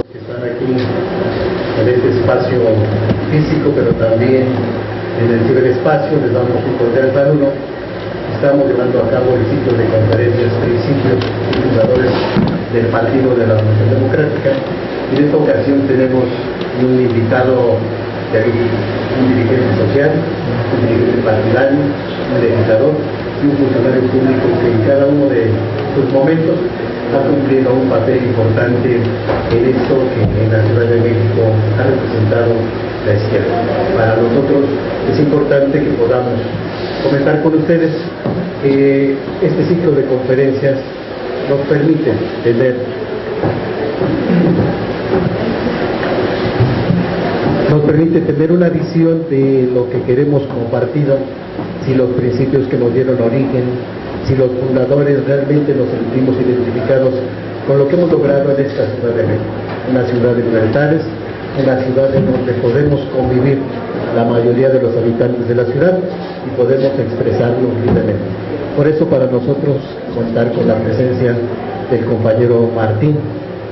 que están aquí en este espacio físico, pero también en el ciberespacio. Les damos un cordial saludo. Estamos llevando a cabo el ciclo de conferencias Principios y Fundadores del Partido de la Revolución Democrática. Y en esta ocasión tenemos un invitado, un dirigente social, un dirigente partidario, un legislador y un funcionario público que en cada uno de sus momentos ha cumplido un papel importante en esto que en la Ciudad de México ha representado la izquierda. Para nosotros es importante que podamos comentar con ustedes que este ciclo de conferencias nos permite tener una visión de lo que queremos como partido, si los principios que nos dieron origen, si los fundadores realmente nos sentimos identificados con lo que hemos logrado en esta Ciudad de México, una ciudad de libertades, una ciudad en donde podemos convivir la mayoría de los habitantes de la ciudad y podemos expresarnos libremente. Por eso para nosotros contar con la presencia del compañero Martín,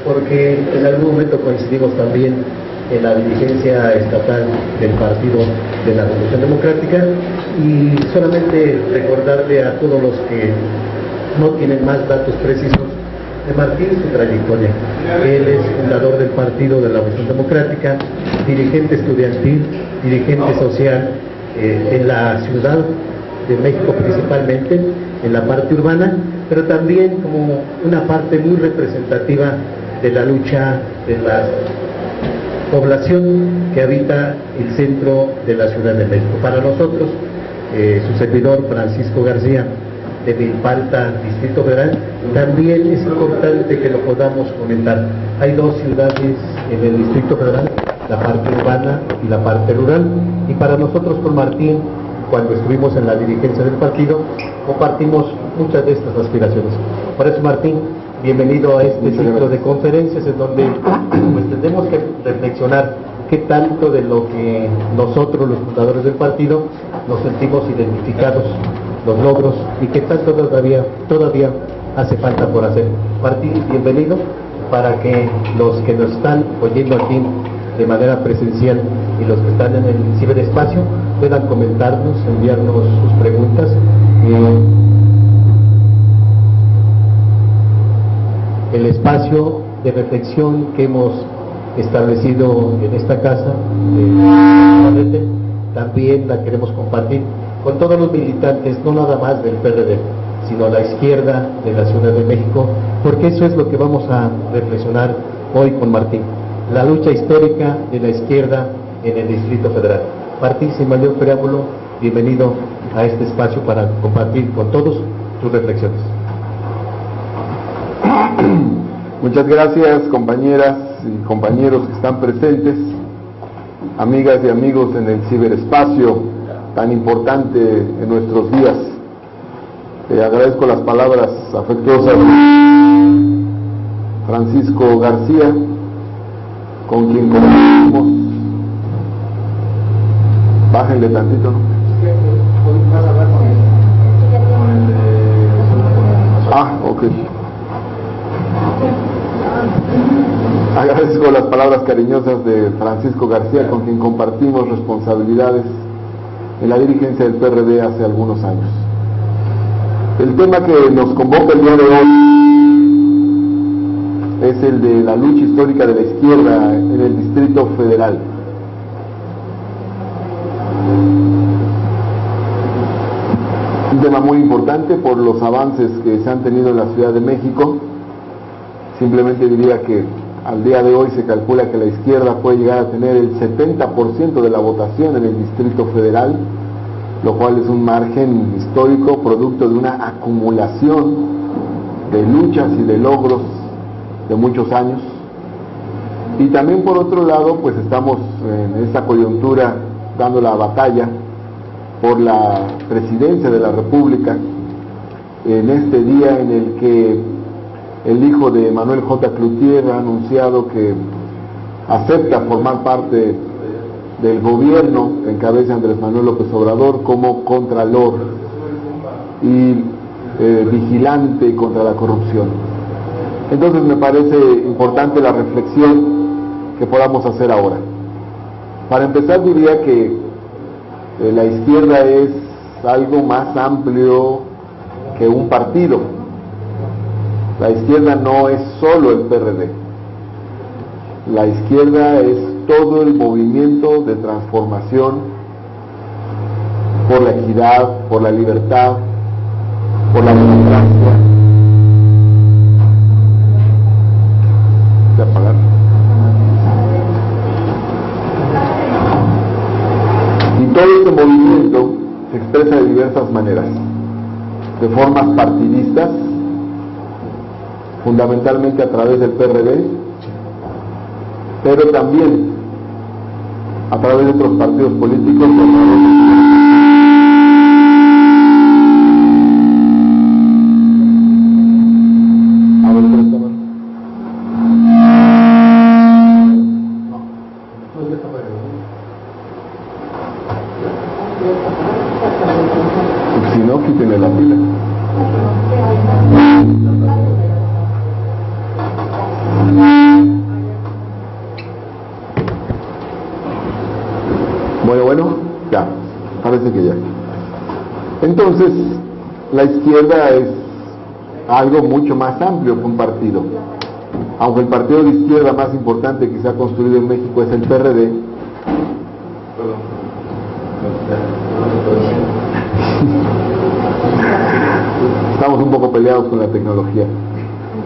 porque en algún momento coincidimos también en la dirigencia estatal del Partido de la Revolución Democrática, y solamente recordarle a todos los que no tienen más datos precisos de Martín su trayectoria. Él es fundador del Partido de la Revolución Democrática, dirigente estudiantil, dirigente social en la Ciudad de México, principalmente en la parte urbana, pero también como una parte muy representativa de la lucha de la población que habita el centro de la Ciudad de México. Para nosotros, su servidor Francisco García, de Milpalta, Distrito Federal, también es importante que lo podamos comentar. Hay dos ciudades en el Distrito Federal, la parte urbana y la parte rural, y para nosotros con Martín, cuando estuvimos en la dirigencia del partido, compartimos muchas de estas aspiraciones. Por eso, Martín, bienvenido a este ciclo de conferencias en donde pues tendremos que reflexionar qué tanto de lo que nosotros, los fundadores del partido, nos sentimos identificados, los logros, y qué tanto todavía hace falta por hacer. Martín, bienvenido, para que los que nos están oyendo aquí de manera presencial y los que están en el ciberespacio puedan comentarnos, enviarnos sus preguntas. El espacio de reflexión que hemos establecido en esta casa también la queremos compartir con todos los militantes, no nada más del PRD, sino la izquierda de la Ciudad de México, porque eso es lo que vamos a reflexionar hoy con Martín, la lucha histórica de la izquierda en el Distrito Federal. Martín, sin mayor preámbulo, bienvenido a este espacio para compartir con todos tus reflexiones. Muchas gracias, compañeras y compañeros que están presentes, amigas y amigos en el ciberespacio tan importante en nuestros días. Agradezco las palabras afectuosas de Francisco García, con quien compartimos. Bájenle tantito, ¿no? Ok. Agradezco las palabras cariñosas de Francisco García, con quien compartimos responsabilidades en la dirigencia del PRD hace algunos años. El tema que nos convoca el día de hoy es el de la lucha histórica de la izquierda en el Distrito Federal. Un tema muy importante por los avances que se han tenido en la Ciudad de México. Simplemente diría que al día de hoy se calcula que la izquierda puede llegar a tener el 70% de la votación en el Distrito Federal, lo cual es un margen histórico producto de una acumulación de luchas y de logros de muchos años. Y también por otro lado, pues estamos en esta coyuntura dando la batalla por la presidencia de la República, en este día en el que el hijo de Manuel J. Cloutier ha anunciado que acepta formar parte del gobierno que encabeza Andrés Manuel López Obrador como contralor y vigilante contra la corrupción. Entonces me parece importante la reflexión que podamos hacer ahora. Para empezar, diría que la izquierda es algo más amplio que un partido. La izquierda no es solo el PRD. La izquierda es todo el movimiento de transformación por la equidad, por la libertad, por la democracia. ¿De apagar? Y todo este movimiento se expresa de diversas maneras, de formas partidistas, fundamentalmente a través del PRD, pero también a través de otros partidos políticos. Si no, quítenle la pila. Bueno, ya, parece que ya. Entonces, la izquierda es algo mucho más amplio que un partido. Aunque el partido de izquierda más importante que se ha construido en México es el PRD, estamos un poco peleados con la tecnología.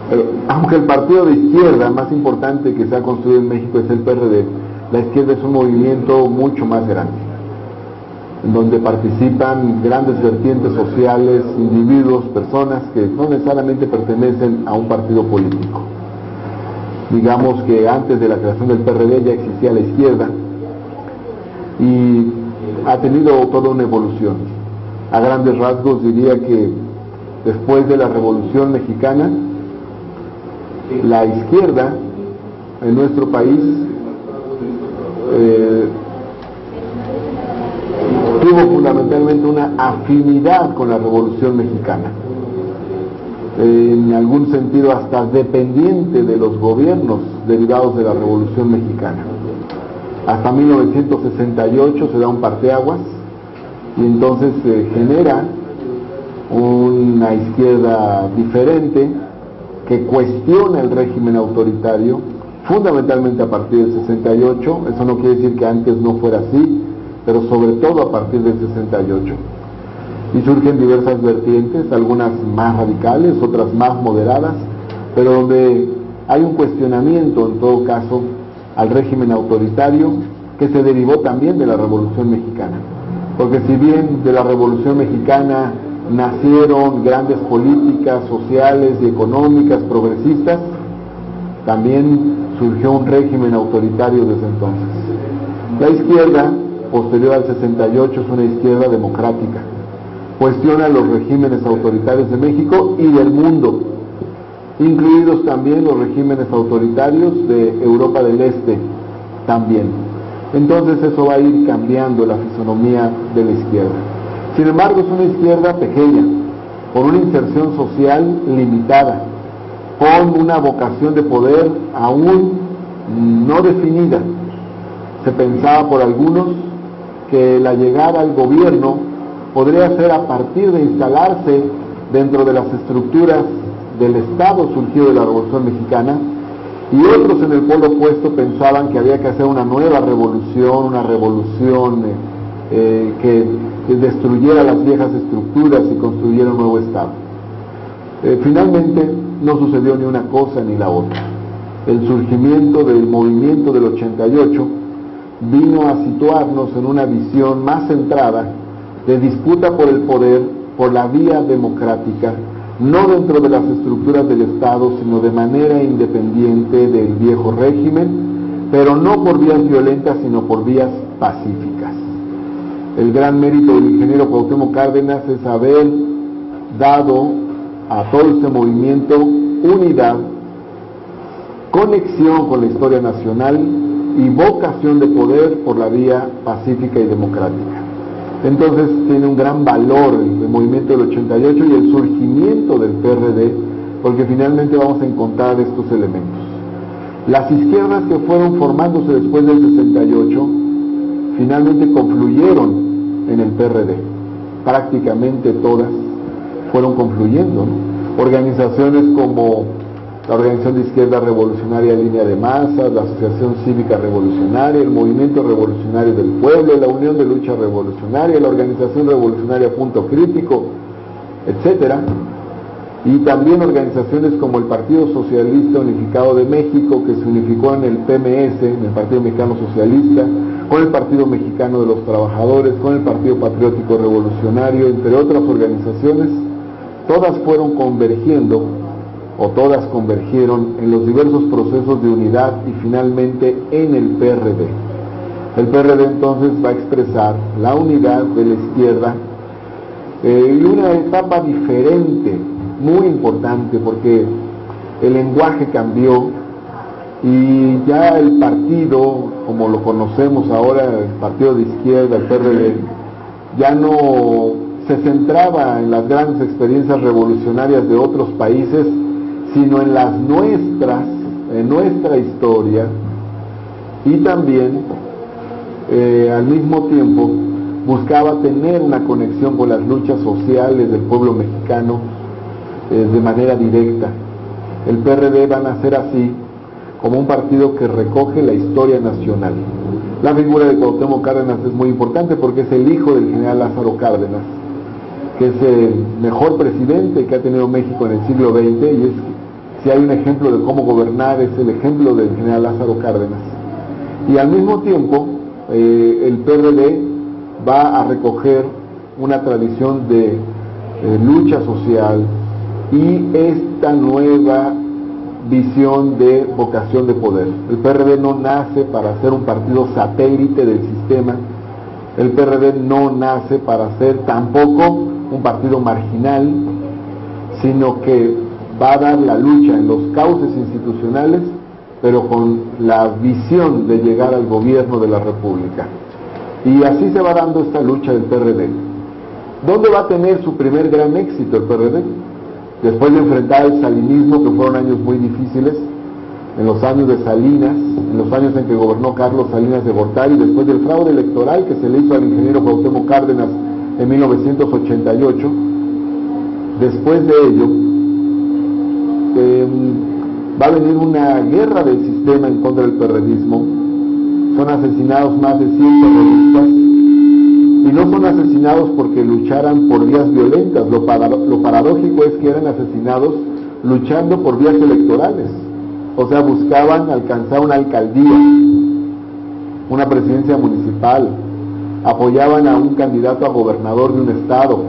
Pero, aunque el partido de izquierda más importante que se ha construido en México es el PRD, la izquierda es un movimiento mucho más grande, en donde participan grandes vertientes sociales, individuos, personas que no necesariamente pertenecen a un partido político. Digamos que antes de la creación del PRD ya existía la izquierda y ha tenido toda una evolución. A grandes rasgos diría que después de la Revolución Mexicana, la izquierda en nuestro país tuvo fundamentalmente una afinidad con la Revolución Mexicana, en algún sentido hasta dependiente de los gobiernos derivados de la Revolución Mexicana. Hasta 1968 se da un parteaguas y entonces se genera una izquierda diferente que cuestiona el régimen autoritario, fundamentalmente a partir del 68, eso no quiere decir que antes no fuera así, pero sobre todo a partir del 68. Y surgen diversas vertientes, algunas más radicales, otras más moderadas, pero donde hay un cuestionamiento en todo caso al régimen autoritario que se derivó también de la Revolución Mexicana. Porque si bien de la Revolución Mexicana nacieron grandes políticas sociales y económicas progresistas, también surgió un régimen autoritario desde entonces. La izquierda, posterior al 68, es una izquierda democrática. Cuestiona los regímenes autoritarios de México y del mundo, incluidos también los regímenes autoritarios de Europa del Este también. Entonces eso va a ir cambiando la fisonomía de la izquierda. Sin embargo, es una izquierda pequeña, con una inserción social limitada, con una vocación de poder aún no definida. Se pensaba por algunos que la llegada al gobierno podría ser a partir de instalarse dentro de las estructuras del Estado surgido de la Revolución Mexicana, y otros en el polo opuesto pensaban que había que hacer una nueva revolución, una revolución que destruyera las viejas estructuras y construyera un nuevo Estado. Finalmente no sucedió ni una cosa ni la otra. El surgimiento del movimiento del 88 vino a situarnos en una visión más centrada de disputa por el poder por la vía democrática, no dentro de las estructuras del Estado, sino de manera independiente del viejo régimen, pero no por vías violentas, sino por vías pacíficas. El gran mérito del ingeniero Cuauhtémoc Cárdenas es haber dado a todo este movimiento unidad, conexión con la historia nacional y vocación de poder por la vía pacífica y democrática. Entonces tiene un gran valor el movimiento del 88 y el surgimiento del PRD, porque finalmente vamos a encontrar estos elementos. Las izquierdas que fueron formándose después del 68 finalmente confluyeron en el PRD. Prácticamente todas fueron confluyendo, ¿no? Organizaciones como la Organización de Izquierda Revolucionaria Línea de Masas, la Asociación Cívica Revolucionaria, el Movimiento Revolucionario del Pueblo, la Unión de Lucha Revolucionaria, la Organización Revolucionaria Punto Crítico, etcétera. Y también organizaciones como el Partido Socialista Unificado de México, que se unificó en el PMS, en el Partido Mexicano Socialista, con el Partido Mexicano de los Trabajadores, con el Partido Patriótico Revolucionario, entre otras organizaciones. Todas fueron convergiendo, o todas convergieron en los diversos procesos de unidad y finalmente en el PRD. El PRD entonces va a expresar la unidad de la izquierda y una etapa diferente, muy importante, porque el lenguaje cambió y ya el partido, como lo conocemos ahora, el partido de izquierda, el PRD, ya no se centraba en las grandes experiencias revolucionarias de otros países, sino en las nuestras, en nuestra historia, y también al mismo tiempo buscaba tener una conexión con las luchas sociales del pueblo mexicano de manera directa. El PRD va a nacer así, como un partido que recoge la historia nacional. La figura de Cuauhtémoc Cárdenas es muy importante porque es el hijo del general Lázaro Cárdenas, que es el mejor presidente que ha tenido México en el siglo XX, y es, si hay un ejemplo de cómo gobernar, es el ejemplo del general Lázaro Cárdenas. Y al mismo tiempo, el PRD va a recoger una tradición de lucha social y esta nueva visión de vocación de poder. El PRD no nace para ser un partido satélite del sistema, el PRD no nace para ser tampoco un partido marginal, sino que va a dar la lucha en los cauces institucionales, pero con la visión de llegar al gobierno de la República. Y así se va dando esta lucha del PRD. ¿Dónde va a tener su primer gran éxito el PRD? Después de enfrentar el salinismo, que fueron años muy difíciles, en los años de Salinas, en los años en que gobernó Carlos Salinas de Gortari, después del fraude electoral que se le hizo al ingeniero Cuauhtémoc Cárdenas en 1988, después de ello, va a venir una guerra del sistema en contra del perredismo. Son asesinados más de 100 periodistas, y no son asesinados porque lucharan por vías violentas. Lo paradójico es que eran asesinados luchando por vías electorales, o sea, buscaban alcanzar una alcaldía, una presidencia municipal, apoyaban a un candidato a gobernador de un estado,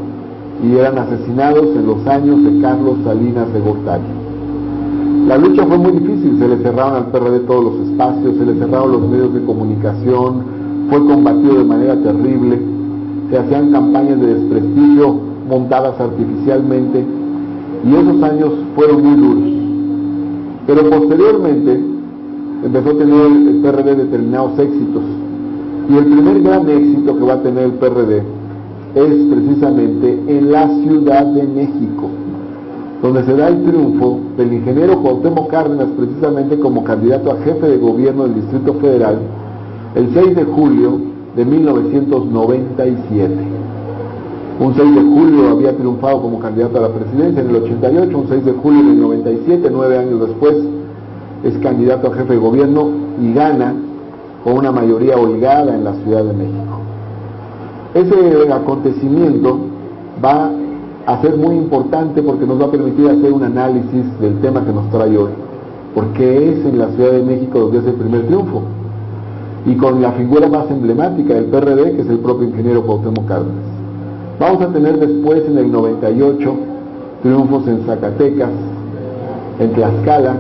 y eran asesinados en los años de Carlos Salinas de Gortari. La lucha fue muy difícil, se le cerraron al PRD todos los espacios, se le cerraron los medios de comunicación, fue combatido de manera terrible, se hacían campañas de desprestigio montadas artificialmente, y esos años fueron muy duros. Pero posteriormente empezó a tener el PRD determinados éxitos, y el primer gran éxito que va a tener el PRD es precisamente en la Ciudad de México, donde se da el triunfo del ingeniero Cuauhtémoc Cárdenas, precisamente como candidato a jefe de gobierno del Distrito Federal, el 6 de julio de 1997. Un 6 de julio había triunfado como candidato a la presidencia en el 88, un 6 de julio del 97, 9 años después, es candidato a jefe de gobierno y gana con una mayoría holgada en la Ciudad de México. Ese acontecimiento va a ser muy importante porque nos va a permitir hacer un análisis del tema que nos trae hoy, porque es en la Ciudad de México donde es el primer triunfo, y con la figura más emblemática del PRD, que es el propio ingeniero Cuauhtémoc Cárdenas. Vamos a tener después, en el 98, triunfos en Zacatecas, en Tlaxcala,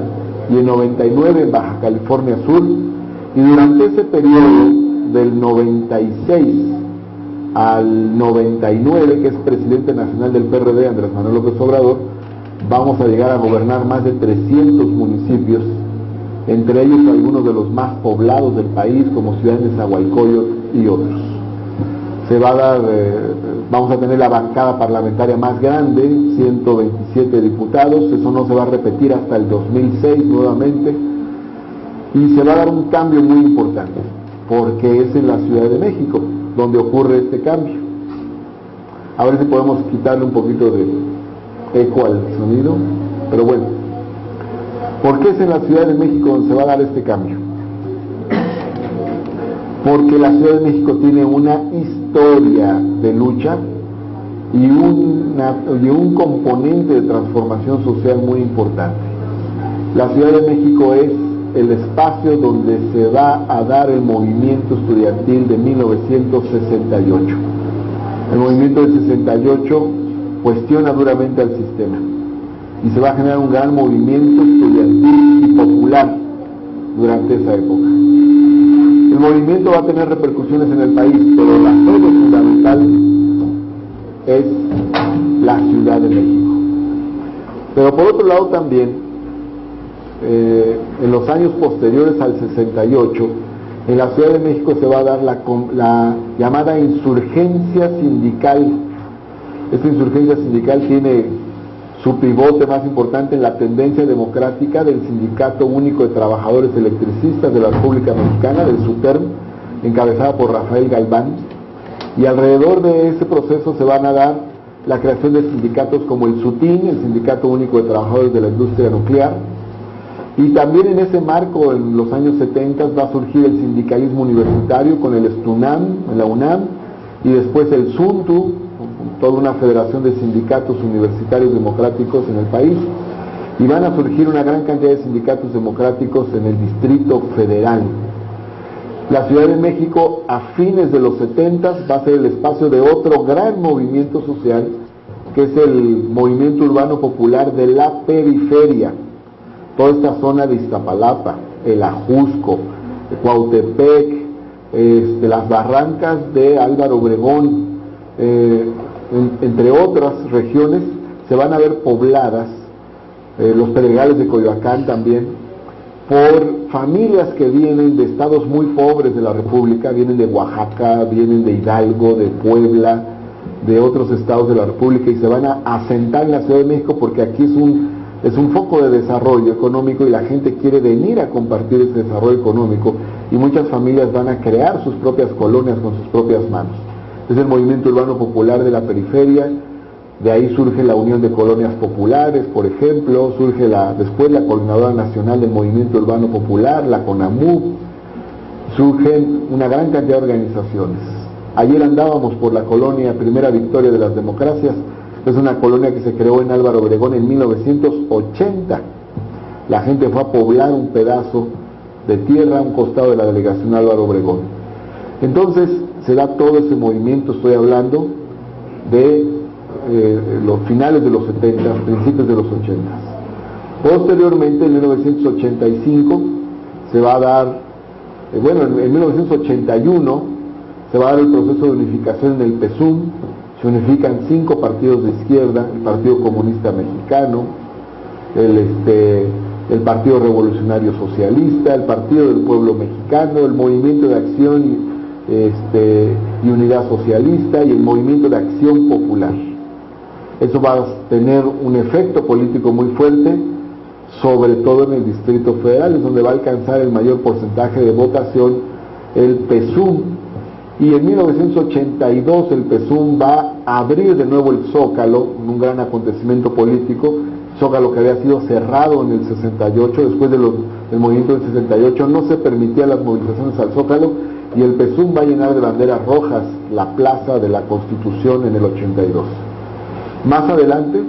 y en 99 en Baja California Sur, y durante ese periodo del 96 al 99, que es presidente nacional del PRD, Andrés Manuel López Obrador, vamos a llegar a gobernar más de 300 municipios, entre ellos algunos de los más poblados del país, como Ciudad de Nezahualcóyotl y otros. Se va a dar, vamos a tener la bancada parlamentaria más grande, 127 diputados, eso no se va a repetir hasta el 2006 nuevamente, Y se va a dar un cambio muy importante, porque es en la Ciudad de México donde ocurre este cambio. A ver si podemos quitarle un poquito de eco al sonido, pero bueno. ¿Por qué es en la Ciudad de México donde se va a dar este cambio? Porque la Ciudad de México tiene una historia de lucha y un componente de transformación social muy importante. La Ciudad de México es el espacio donde se va a dar el movimiento estudiantil de 1968. El movimiento del 68 cuestiona duramente al sistema y se va a generar un gran movimiento estudiantil y popular durante esa época. El movimiento va a tener repercusiones en el país, pero la sede fundamental es la Ciudad de México. Pero por otro lado también, en los años posteriores al 68, en la Ciudad de México se va a dar la llamada insurgencia sindical. Esta insurgencia sindical tiene su pivote más importante en la tendencia democrática del Sindicato Único de Trabajadores Electricistas de la República Mexicana, del SUTERM, encabezada por Rafael Galván, y alrededor de ese proceso se van a dar la creación de sindicatos como el SUTIN, el Sindicato Único de Trabajadores de la Industria Nuclear, y también en ese marco, en los años 70, va a surgir el sindicalismo universitario con el STUNAM, en la UNAM, y después el SUNTU, toda una federación de sindicatos universitarios democráticos en el país, y van a surgir una gran cantidad de sindicatos democráticos en el Distrito Federal. La Ciudad de México, a fines de los 70, va a ser el espacio de otro gran movimiento social, que es el movimiento urbano popular de la periferia. Toda esta zona de Iztapalapa, el Ajusco, Cuautepec, las barrancas de Álvaro Obregón, entre otras regiones, se van a ver pobladas, los Pedregales de Coyoacán también, por familias que vienen de estados muy pobres de la República, vienen de Oaxaca, vienen de Hidalgo, de Puebla, de otros estados de la República, y se van a asentar en la Ciudad de México porque aquí es un foco de desarrollo económico y la gente quiere venir a compartir ese desarrollo económico, y muchas familias van a crear sus propias colonias con sus propias manos. Es el movimiento urbano popular de la periferia. De ahí surge la Unión de Colonias Populares, por ejemplo, surge después la Coordinadora Nacional del Movimiento Urbano Popular, la CONAMUP, surgen una gran cantidad de organizaciones. Ayer andábamos por la colonia Primera Victoria de las Democracias, es una colonia que se creó en Álvaro Obregón en 1980. La gente fue a poblar un pedazo de tierra a un costado de la delegación Álvaro Obregón. Entonces se da todo ese movimiento, estoy hablando de los finales de los 70, principios de los 80. Posteriormente, en 1985, se va a dar, en 1981, se va a dar el proceso de unificación en el PESUM. Se unifican 5 partidos de izquierda: el Partido Comunista Mexicano, el Partido Revolucionario Socialista, el Partido del Pueblo Mexicano, el Movimiento de Acción y Unidad Socialista y el Movimiento de Acción Popular. Eso va a tener un efecto político muy fuerte, sobre todo en el Distrito Federal, es donde va a alcanzar el mayor porcentaje de votación el PESUM. Y en 1982 el PESUM va a abrir de nuevo el Zócalo, un gran acontecimiento político, Zócalo que había sido cerrado en el 68, después del movimiento del 68 no se permitían las movilizaciones al Zócalo, y el PESUM va a llenar de banderas rojas la plaza de la Constitución en el 82. Más adelante,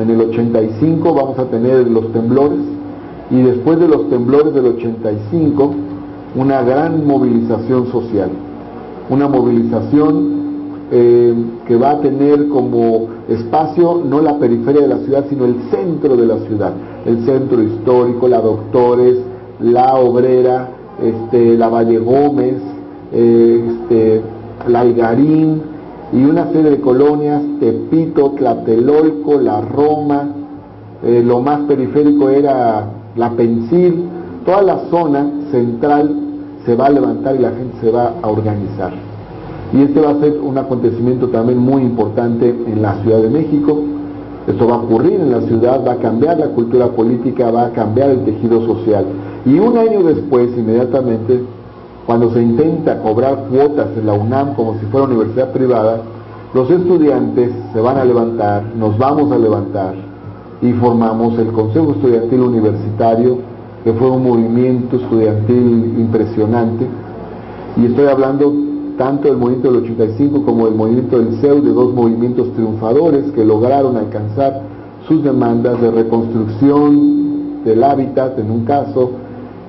en el 85, vamos a tener los temblores, y después de los temblores del 85, una gran movilización social. Una movilización que va a tener como espacio no la periferia de la ciudad, sino el centro de la ciudad, el centro histórico, la Doctores, la Obrera, la Valle Gómez, la Algarín, y una serie de colonias, Tepito, Tlatelolco, la Roma, lo más periférico era la Pensil. Toda la zona central se va a levantar y la gente se va a organizar. Y va a ser un acontecimiento también muy importante en la Ciudad de México. Esto va a ocurrir en la ciudad, va a cambiar la cultura política, va a cambiar el tejido social. Y un año después, inmediatamente, cuando se intenta cobrar cuotas en la UNAM como si fuera universidad privada, los estudiantes se van a levantar, nos vamos a levantar y formamos el Consejo Estudiantil Universitario, que fue un movimiento estudiantil impresionante. Y estoy hablando tanto del movimiento del 85 como del movimiento del CEU, de dos movimientos triunfadores que lograron alcanzar sus demandas de reconstrucción del hábitat en un caso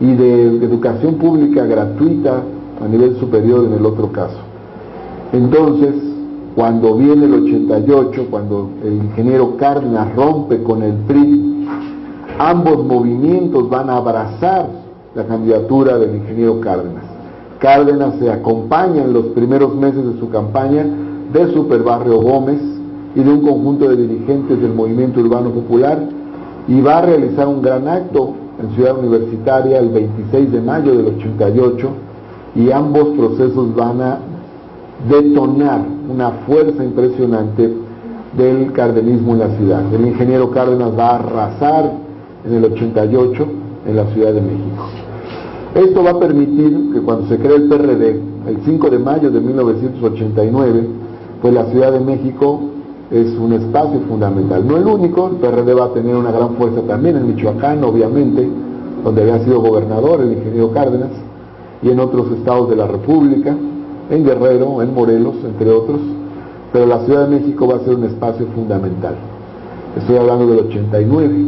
y de educación pública gratuita a nivel superior en el otro caso. Entonces, cuando viene el 88, cuando el ingeniero Cárdenas rompe con el PRI, ambos movimientos van a abrazar la candidatura del ingeniero Cárdenas. Cárdenas se acompaña en los primeros meses de su campaña de Superbarrio Gómez y de un conjunto de dirigentes del movimiento urbano popular, y va a realizar un gran acto en Ciudad Universitaria el 26 de mayo del 88, y ambos procesos van a detonar una fuerza impresionante del cardenismo en la ciudad. El ingeniero Cárdenas va a arrasar en el 88 en la Ciudad de México. Esto va a permitir que cuando se cree el PRD, el 5 de mayo de 1989, pues la Ciudad de México es un espacio fundamental. No el único, el PRD va a tener una gran fuerza también en Michoacán, obviamente, donde había sido gobernador el ingeniero Cárdenas, y en otros estados de la República, en Guerrero, en Morelos, entre otros, pero la Ciudad de México va a ser un espacio fundamental. Estoy hablando del 89.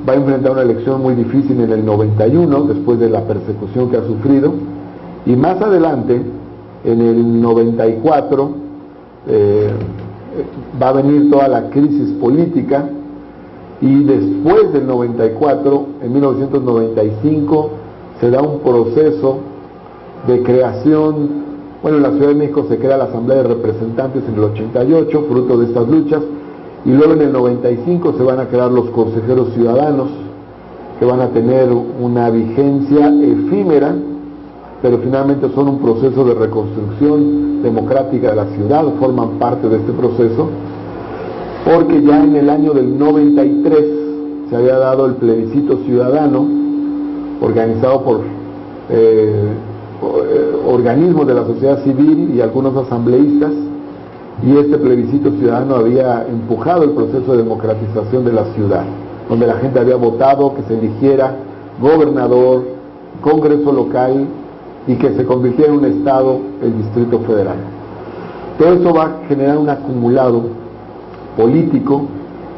Va a enfrentar una elección muy difícil en el 91, después de la persecución que ha sufrido, y más adelante, en el 94, va a venir toda la crisis política, y después del 94, en 1995, se da un proceso de creación. Bueno, en la Ciudad de México se crea la Asamblea de Representantes en el 88, fruto de estas luchas, y luego en el 95 se van a crear los consejeros ciudadanos, que van a tener una vigencia efímera, pero finalmente son un proceso de reconstrucción democrática de la ciudad, forman parte de este proceso, porque ya en el año del 93 se había dado el plebiscito ciudadano, organizado por organismos de la sociedad civil y algunos asambleístas, y este plebiscito ciudadano había empujado el proceso de democratización de la ciudad, donde la gente había votado que se eligiera gobernador, congreso local, y que se convirtiera en un estado el Distrito Federal. Todo eso va a generar un acumulado político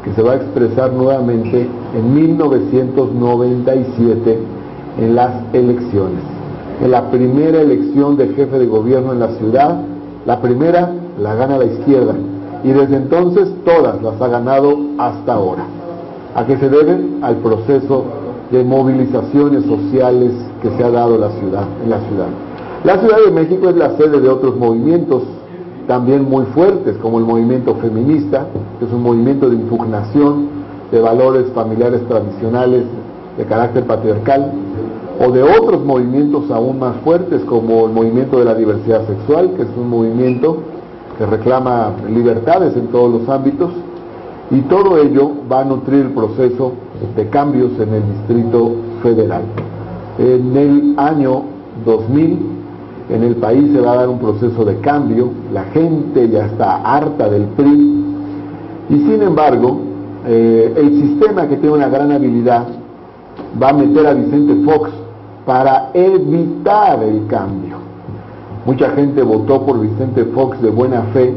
que se va a expresar nuevamente en 1997 en las elecciones. En la primera elección de jefe de gobierno en la ciudad, la primera la gana la izquierda, y desde entonces todas las ha ganado hasta ahora. ¿A qué se debe? Al proceso de movilizaciones sociales que se ha dado en la ciudad. La Ciudad de México es la sede de otros movimientos también muy fuertes, como el movimiento feminista, que es un movimiento de impugnación de valores familiares tradicionales de carácter patriarcal, o de otros movimientos aún más fuertes, como el movimiento de la diversidad sexual, que es un movimiento que reclama libertades en todos los ámbitos, y todo ello va a nutrir el proceso de cambios en el Distrito Federal. En el año 2000, en el país se va a dar un proceso de cambio, la gente ya está harta del PRI, y sin embargo, el sistema, que tiene una gran habilidad, va a meter a Vicente Fox para evitar el cambio. Mucha gente votó por Vicente Fox de buena fe,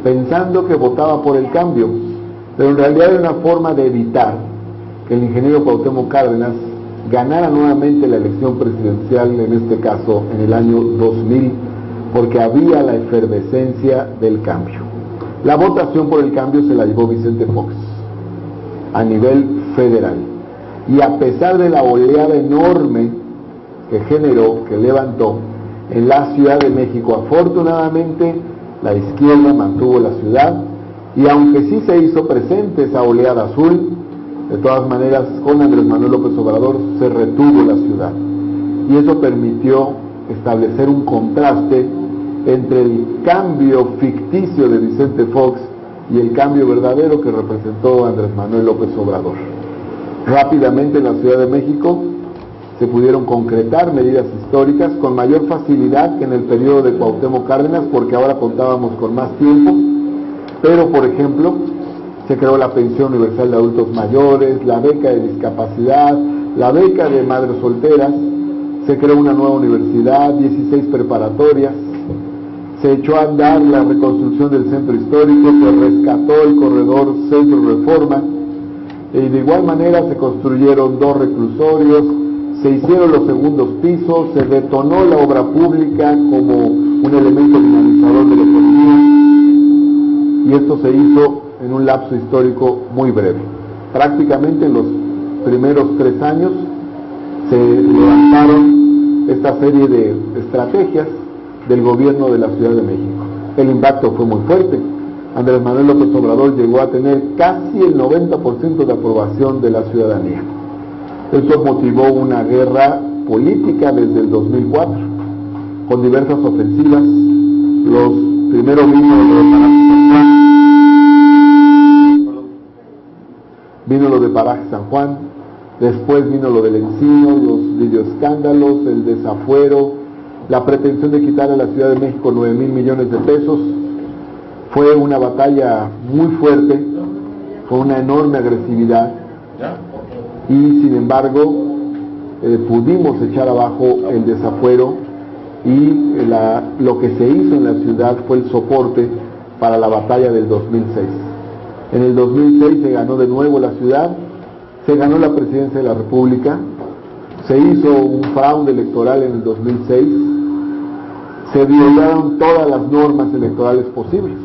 pensando que votaba por el cambio, pero en realidad era una forma de evitar que el ingeniero Cuauhtémoc Cárdenas ganara nuevamente la elección presidencial, en este caso en el año 2000, porque había la efervescencia del cambio. La votación por el cambio se la llevó Vicente Fox a nivel federal, y a pesar de la oleada enorme que generó, que levantó en la Ciudad de México, afortunadamente la izquierda mantuvo la ciudad, y aunque sí se hizo presente esa oleada azul, de todas maneras con Andrés Manuel López Obrador se retuvo la ciudad, y eso permitió establecer un contraste entre el cambio ficticio de Vicente Fox y el cambio verdadero que representó Andrés Manuel López Obrador. Rápidamente en la Ciudad de México se pudieron concretar medidas históricas con mayor facilidad que en el periodo de Cuauhtémoc Cárdenas, porque ahora contábamos con más tiempo. Pero, por ejemplo, se creó la pensión universal de adultos mayores, la beca de discapacidad, la beca de madres solteras, se creó una nueva universidad, 16 preparatorias, se echó a andar la reconstrucción del centro histórico, se rescató el corredor Centro-Reforma, y de igual manera se construyeron 2 reclusorios, se hicieron los segundos pisos, se detonó la obra pública como un elemento dinamizador de la economía, y esto se hizo en un lapso histórico muy breve. Prácticamente en los primeros 3 años se levantaron esta serie de estrategias del gobierno de la Ciudad de México. El impacto fue muy fuerte. Andrés Manuel López Obrador llegó a tener casi el 90% de aprobación de la ciudadanía. Esto motivó una guerra política desde el 2004, con diversas ofensivas. Primero vino lo de Paraje San Juan, después vino lo del Encino, los videoescándalos, el desafuero, la pretensión de quitar a la Ciudad de México 9,000 millones de pesos. Fue una batalla muy fuerte, con una enorme agresividad, y sin embargo pudimos echar abajo el desafuero, y lo que se hizo en la ciudad fue el soporte para la batalla del 2006. En el 2006 se ganó de nuevo la ciudad, se ganó la presidencia de la República, se hizo un fraude electoral en el 2006, se violaron todas las normas electorales posibles.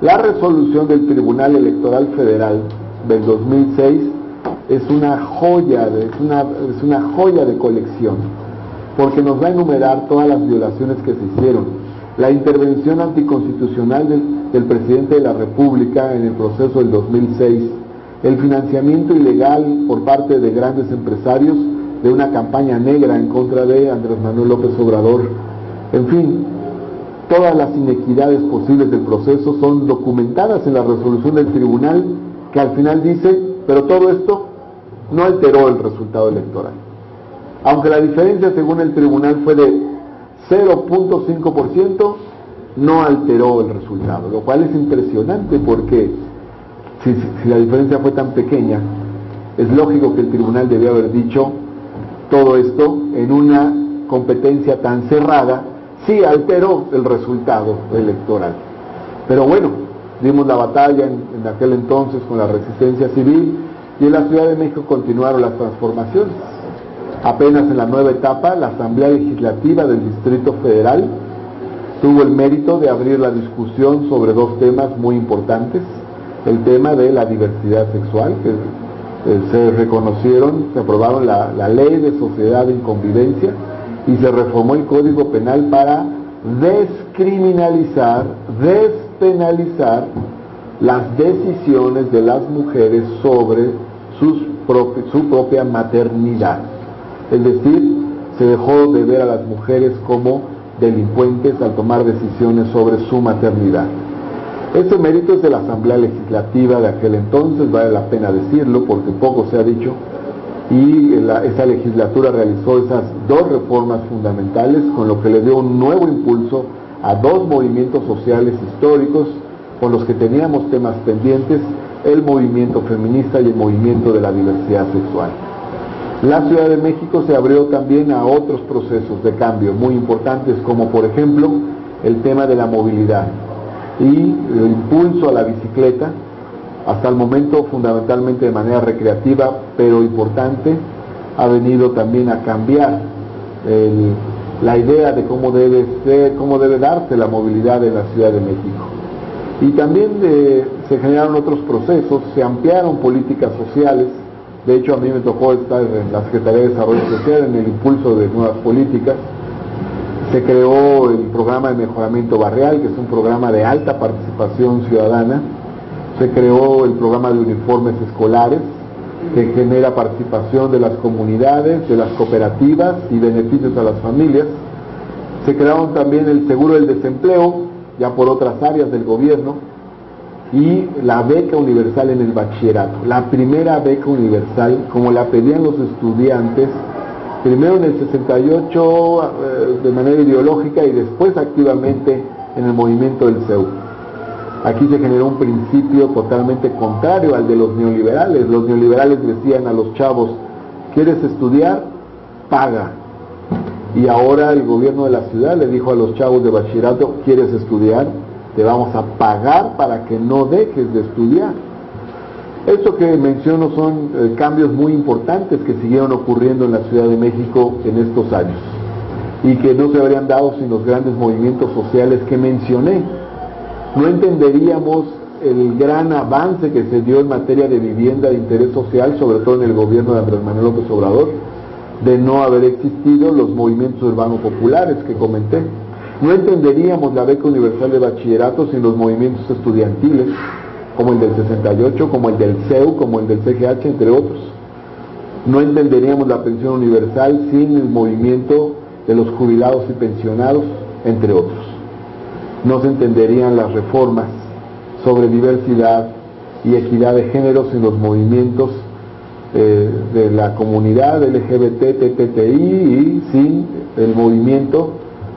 La resolución del Tribunal Electoral Federal del 2006 es una joya de colección, porque nos va a enumerar todas las violaciones que se hicieron, la intervención anticonstitucional del presidente de la República en el proceso del 2006, el financiamiento ilegal por parte de grandes empresarios de una campaña negra en contra de Andrés Manuel López Obrador. En fin, todas las inequidades posibles del proceso son documentadas en la resolución del tribunal, que al final dice, pero todo esto no alteró el resultado electoral. Aunque la diferencia según el tribunal fue de 0.5%, no alteró el resultado, lo cual es impresionante, porque si la diferencia fue tan pequeña, es lógico que el tribunal debió haber dicho todo esto en una competencia tan cerrada, sí alteró el resultado electoral. Pero bueno, dimos la batalla en aquel entonces con la resistencia civil, y en la Ciudad de México continuaron las transformaciones. Apenas en la nueva etapa, la Asamblea Legislativa del Distrito Federal tuvo el mérito de abrir la discusión sobre 2 temas muy importantes: el tema de la diversidad sexual, que se reconocieron, se aprobaron la ley de sociedad de convivencia, y se reformó el Código Penal para descriminalizar, despenalizar las decisiones de las mujeres sobre su propia maternidad. Es decir, se dejó de ver a las mujeres como delincuentes al tomar decisiones sobre su maternidad. Este mérito es de la Asamblea Legislativa de aquel entonces, vale la pena decirlo porque poco se ha dicho, y esa legislatura realizó esas 2 reformas fundamentales, con lo que le dio un nuevo impulso a 2 movimientos sociales históricos con los que teníamos temas pendientes: el movimiento feminista y el movimiento de la diversidad sexual. La Ciudad de México se abrió también a otros procesos de cambio muy importantes, como por ejemplo el tema de la movilidad y el impulso a la bicicleta, hasta el momento fundamentalmente de manera recreativa, pero importante. Ha venido también a cambiar la idea de cómo debe darse la movilidad en la Ciudad de México. Y también se generaron otros procesos, se ampliaron políticas sociales. De hecho, a mí me tocó estar en la Secretaría de Desarrollo Social en el impulso de nuevas políticas. Se creó el programa de mejoramiento barrial, que es un programa de alta participación ciudadana. Se creó el programa de uniformes escolares, que genera participación de las comunidades, de las cooperativas y beneficios a las familias. Se crearon también el seguro del desempleo, ya por otras áreas del gobierno, y la beca universal en el bachillerato, la primera beca universal, como la pedían los estudiantes, primero en el 68 de manera ideológica y después activamente en el movimiento del CEU. Aquí se generó un principio totalmente contrario al de los neoliberales. Los neoliberales decían a los chavos: ¿quieres estudiar? Paga. Y ahora el gobierno de la ciudad le dijo a los chavos de bachillerato: ¿quieres estudiar? Te vamos a pagar para que no dejes de estudiar. Esto que menciono son cambios muy importantes que siguieron ocurriendo en la Ciudad de México en estos años y que no se habrían dado sin los grandes movimientos sociales que mencioné. No entenderíamos el gran avance que se dio en materia de vivienda de interés social, sobre todo en el gobierno de Andrés Manuel López Obrador, de no haber existido los movimientos urbanos populares que comenté. No entenderíamos la beca universal de bachillerato sin los movimientos estudiantiles, como el del 68, como el del CEU, como el del CGH, entre otros. No entenderíamos la pensión universal sin el movimiento de los jubilados y pensionados, entre otros. No se entenderían las reformas sobre diversidad y equidad de género sin los movimientos de la comunidad LGBT, TTI y sin el movimiento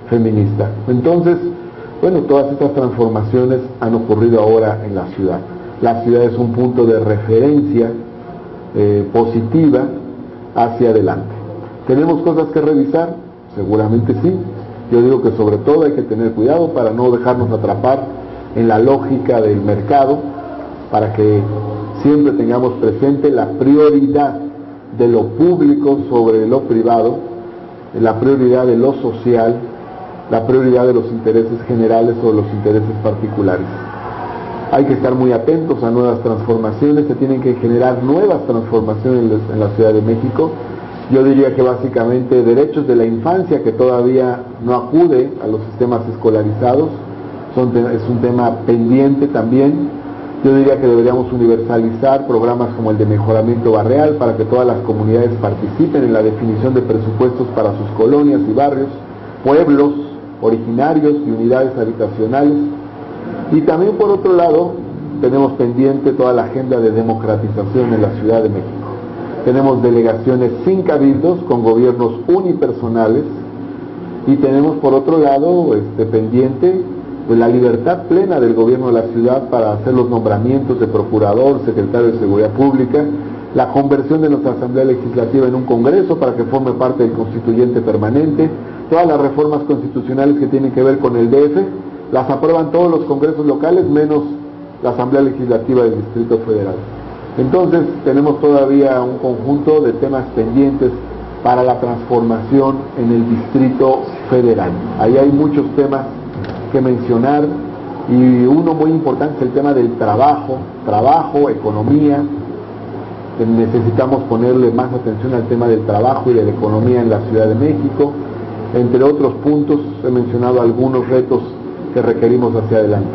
feminista. Entonces, bueno, todas estas transformaciones han ocurrido ahora en la ciudad. La ciudad es un punto de referencia positiva hacia adelante. ¿Tenemos cosas que revisar? Seguramente sí. Yo digo que sobre todo hay que tener cuidado para no dejarnos atrapar en la lógica del mercado, para que siempre tengamos presente la prioridad de lo público sobre lo privado, la prioridad de lo social, la prioridad de los intereses generales o los intereses particulares. Hay que estar muy atentos a nuevas transformaciones, se tienen que generar nuevas transformaciones en la Ciudad de México. Yo diría que básicamente derechos de la infancia, que todavía no acude a los sistemas escolarizados, es un tema pendiente también. Yo diría que deberíamos universalizar programas como el de mejoramiento barrial para que todas las comunidades participen en la definición de presupuestos para sus colonias y barrios, pueblos originarios y unidades habitacionales. Y también, por otro lado, tenemos pendiente toda la agenda de democratización en la Ciudad de México. Tenemos delegaciones sin cabildos con gobiernos unipersonales y tenemos, por otro lado, pendiente de la libertad plena del gobierno de la ciudad para hacer los nombramientos de procurador, secretario de Seguridad Pública, la conversión de nuestra Asamblea Legislativa en un Congreso para que forme parte del Constituyente Permanente. Todas las reformas constitucionales que tienen que ver con el DF las aprueban todos los congresos locales menos la Asamblea Legislativa del Distrito Federal. Entonces tenemos todavía un conjunto de temas pendientes para la transformación en el Distrito Federal. Ahí hay muchos temas que mencionar y uno muy importante es el tema del trabajo, economía. Necesitamos ponerle más atención al tema del trabajo y de la economía en la Ciudad de México. Entre otros puntos, he mencionado algunos retos que requerimos hacia adelante.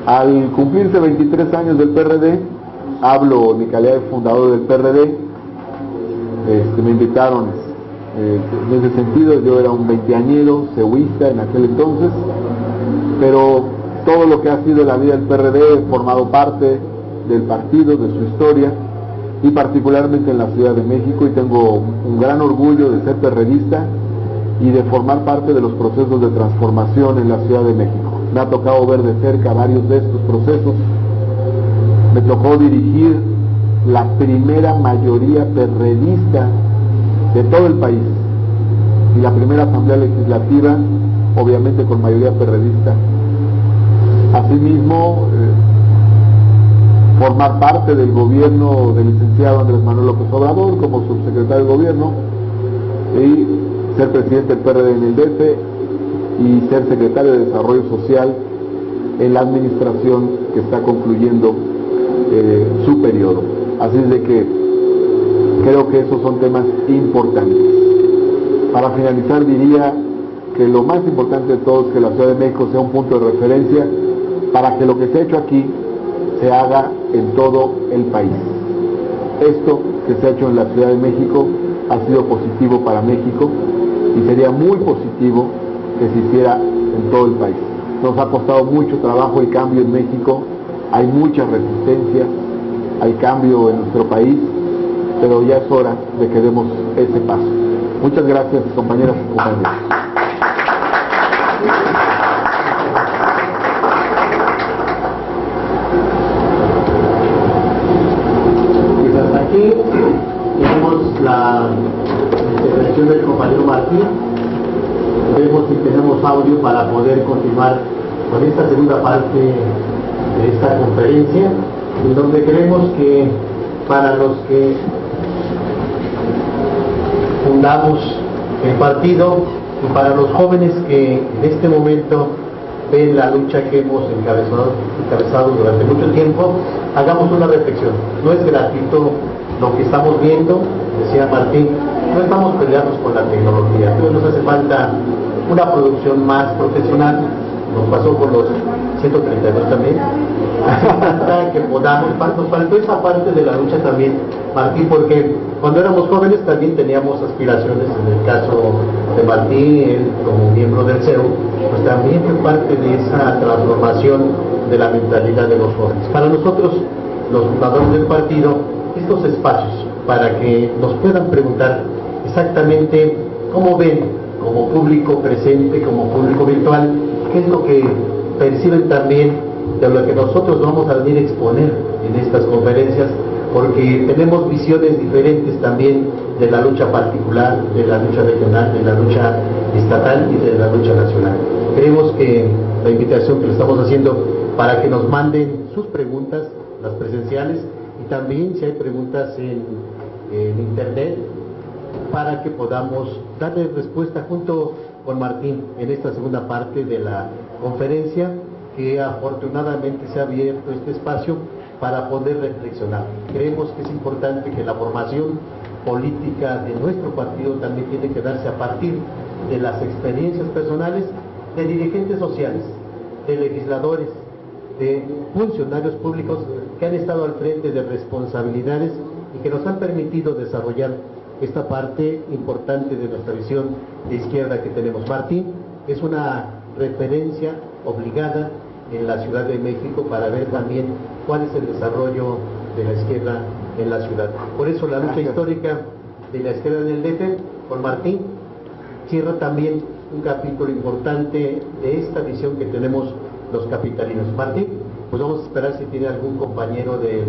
Al cumplirse 23 años del PRD, hablo en mi calidad de fundador del PRD, me invitaron en ese sentido. Yo era un veinteañero ceuista en aquel entonces, pero todo lo que ha sido la vida del PRD he formado parte del partido, de su historia, y particularmente en la Ciudad de México, y tengo un gran orgullo de ser perredista y de formar parte de los procesos de transformación en la Ciudad de México. Me ha tocado ver de cerca varios de estos procesos. Me tocó dirigir la primera mayoría perredista de todo el país y la primera Asamblea Legislativa, obviamente con mayoría perredista. Asimismo, formar parte del gobierno del licenciado Andrés Manuel López Obrador como subsecretario de gobierno y ser presidente del PRD en el DF y ser secretario de Desarrollo Social en la administración que está concluyendo su periodo. Así es de que creo que esos son temas importantes. Para finalizar, diría que lo más importante de todo es que la Ciudad de México sea un punto de referencia para que lo que se ha hecho aquí se haga en todo el país. Esto que se ha hecho en la Ciudad de México ha sido positivo para México y sería muy positivo que se hiciera en todo el país. Nos ha costado mucho trabajo el cambio en México, hay mucha resistencia, hay cambio en nuestro país, pero ya es hora de que demos ese paso. Muchas gracias, compañeras y compañeros. Pues hasta aquí tenemos la intervención del compañero Martín. Vemos si tenemos audio para poder continuar con esta segunda parte de esta conferencia, en donde queremos que para los que fundamos el partido y para los jóvenes que en este momento ven la lucha que hemos encabezado durante mucho tiempo, hagamos una reflexión. No es gratuito lo que estamos viendo, decía Martín, no estamos peleados con la tecnología, entonces nos hace falta una producción más profesional. Nos pasó con los 132 también, que podamos, nos faltó esa parte de la lucha también, Martín, porque cuando éramos jóvenes también teníamos aspiraciones. En el caso de Martín, él como miembro del CEU, pues también fue parte de esa transformación de la mentalidad de los jóvenes. Para nosotros, los fundadores del partido, estos espacios para que nos puedan preguntar exactamente cómo ven, como público presente, como público virtual, qué es lo que perciben también de lo que nosotros vamos a venir a exponer en estas conferencias, porque tenemos visiones diferentes también de la lucha particular, de la lucha regional, de la lucha estatal y de la lucha nacional. Creemos que la invitación que le estamos haciendo para que nos manden sus preguntas, las presenciales, y también si hay preguntas en internet, para que podamos darle respuesta junto con Martín en esta segunda parte de la conferencia, que afortunadamente se ha abierto este espacio para poder reflexionar. Creemos que es importante que la formación política de nuestro partido también tiene que darse a partir de las experiencias personales de dirigentes sociales, de legisladores, de funcionarios públicos que han estado al frente de responsabilidades y que nos han permitido desarrollar esta parte importante de nuestra visión de izquierda que tenemos. Martín es una referencia obligada en la Ciudad de México para ver también cuál es el desarrollo de la izquierda en la ciudad. Por eso la lucha histórica de la izquierda en el DF con Martín cierra también un capítulo importante de esta visión que tenemos los capitalinos. Martín, pues vamos a esperar si tiene algún compañero del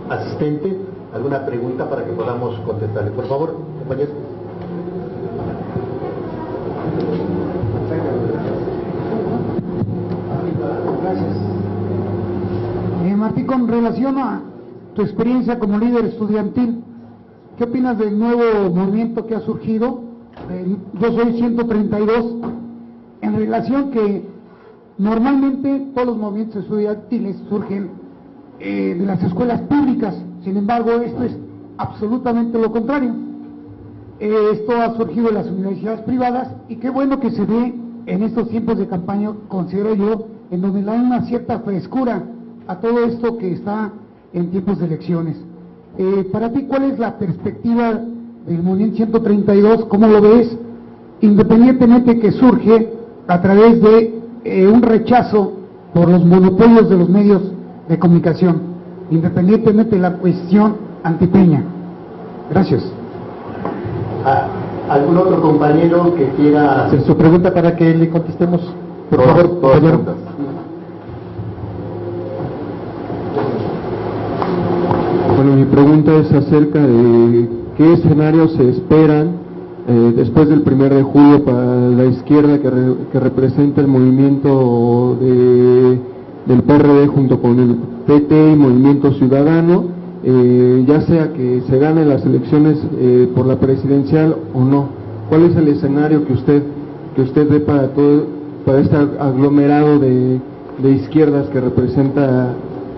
asistente alguna pregunta para que podamos contestarle. Por favor, compañero. Gracias. Martín, con relación a tu experiencia como líder estudiantil, ¿qué opinas del nuevo movimiento que ha surgido? Yo soy 132, en relación que normalmente todos los movimientos estudiantiles surgen de las escuelas públicas. Sin embargo, esto es absolutamente lo contrario. Esto ha surgido en las universidades privadas, y qué bueno que se ve en estos tiempos de campaña, considero yo, en donde le dan una cierta frescura a todo esto que está en tiempos de elecciones. Para ti, ¿cuál es la perspectiva del movimiento 132? ¿Cómo lo ves? Independientemente que surge a través de un rechazo por los monopolios de los medios de comunicación, independientemente de la cuestión antipeña. Gracias. ¿Algún otro compañero que quiera hacer su pregunta para que le contestemos? Por favor, compañero. Bueno, mi pregunta es acerca de qué escenarios se esperan después del 1 de julio para la izquierda que representa el movimiento del PRD junto con el PT y Movimiento Ciudadano, ya sea que se ganen las elecciones por la presidencial o no. ¿Cuál es el escenario que usted ve para este aglomerado de izquierdas que representa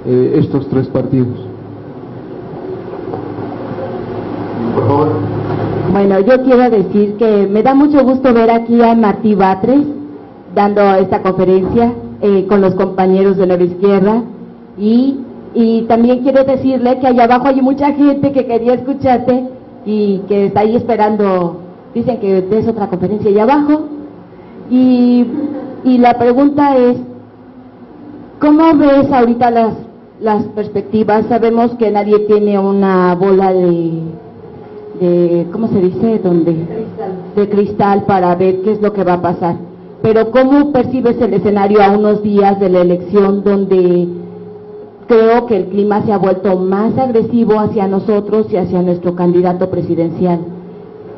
estos tres partidos? Por favor. Bueno, yo quiero decir que me da mucho gusto ver aquí a Martí Batres dando esta conferencia con los compañeros de Nueva Izquierda, y también quiero decirle que allá abajo hay mucha gente que quería escucharte y que está ahí esperando. Dicen que des otra conferencia allá abajo, y la pregunta es, ¿cómo ves ahorita las perspectivas? Sabemos que nadie tiene una bola ¿cómo se dice? De cristal para ver qué es lo que va a pasar. Pero ¿cómo percibes el escenario a unos días de la elección donde creo que el clima se ha vuelto más agresivo hacia nosotros y hacia nuestro candidato presidencial?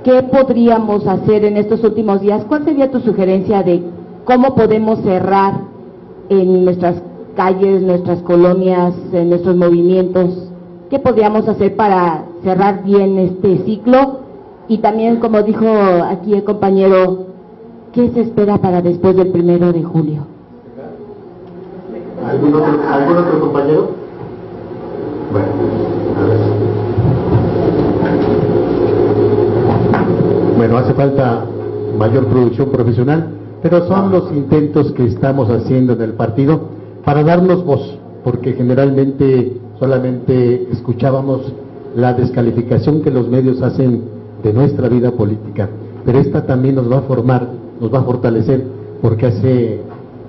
¿Qué podríamos hacer en estos últimos días? ¿Cuál sería tu sugerencia de cómo podemos cerrar en nuestras calles, nuestras colonias, en nuestros movimientos? ¿Qué podríamos hacer para cerrar bien este ciclo? Y también, como dijo aquí el compañero, ¿qué se espera para después del 1 de julio? ¿Algún otro compañero? Bueno, a ver. Bueno, hace falta mayor producción profesional, pero son los intentos que estamos haciendo en el partido para darnos voz, porque generalmente solamente escuchábamos la descalificación que los medios hacen de nuestra vida política, pero esta también nos va a formar, nos va a fortalecer, porque hace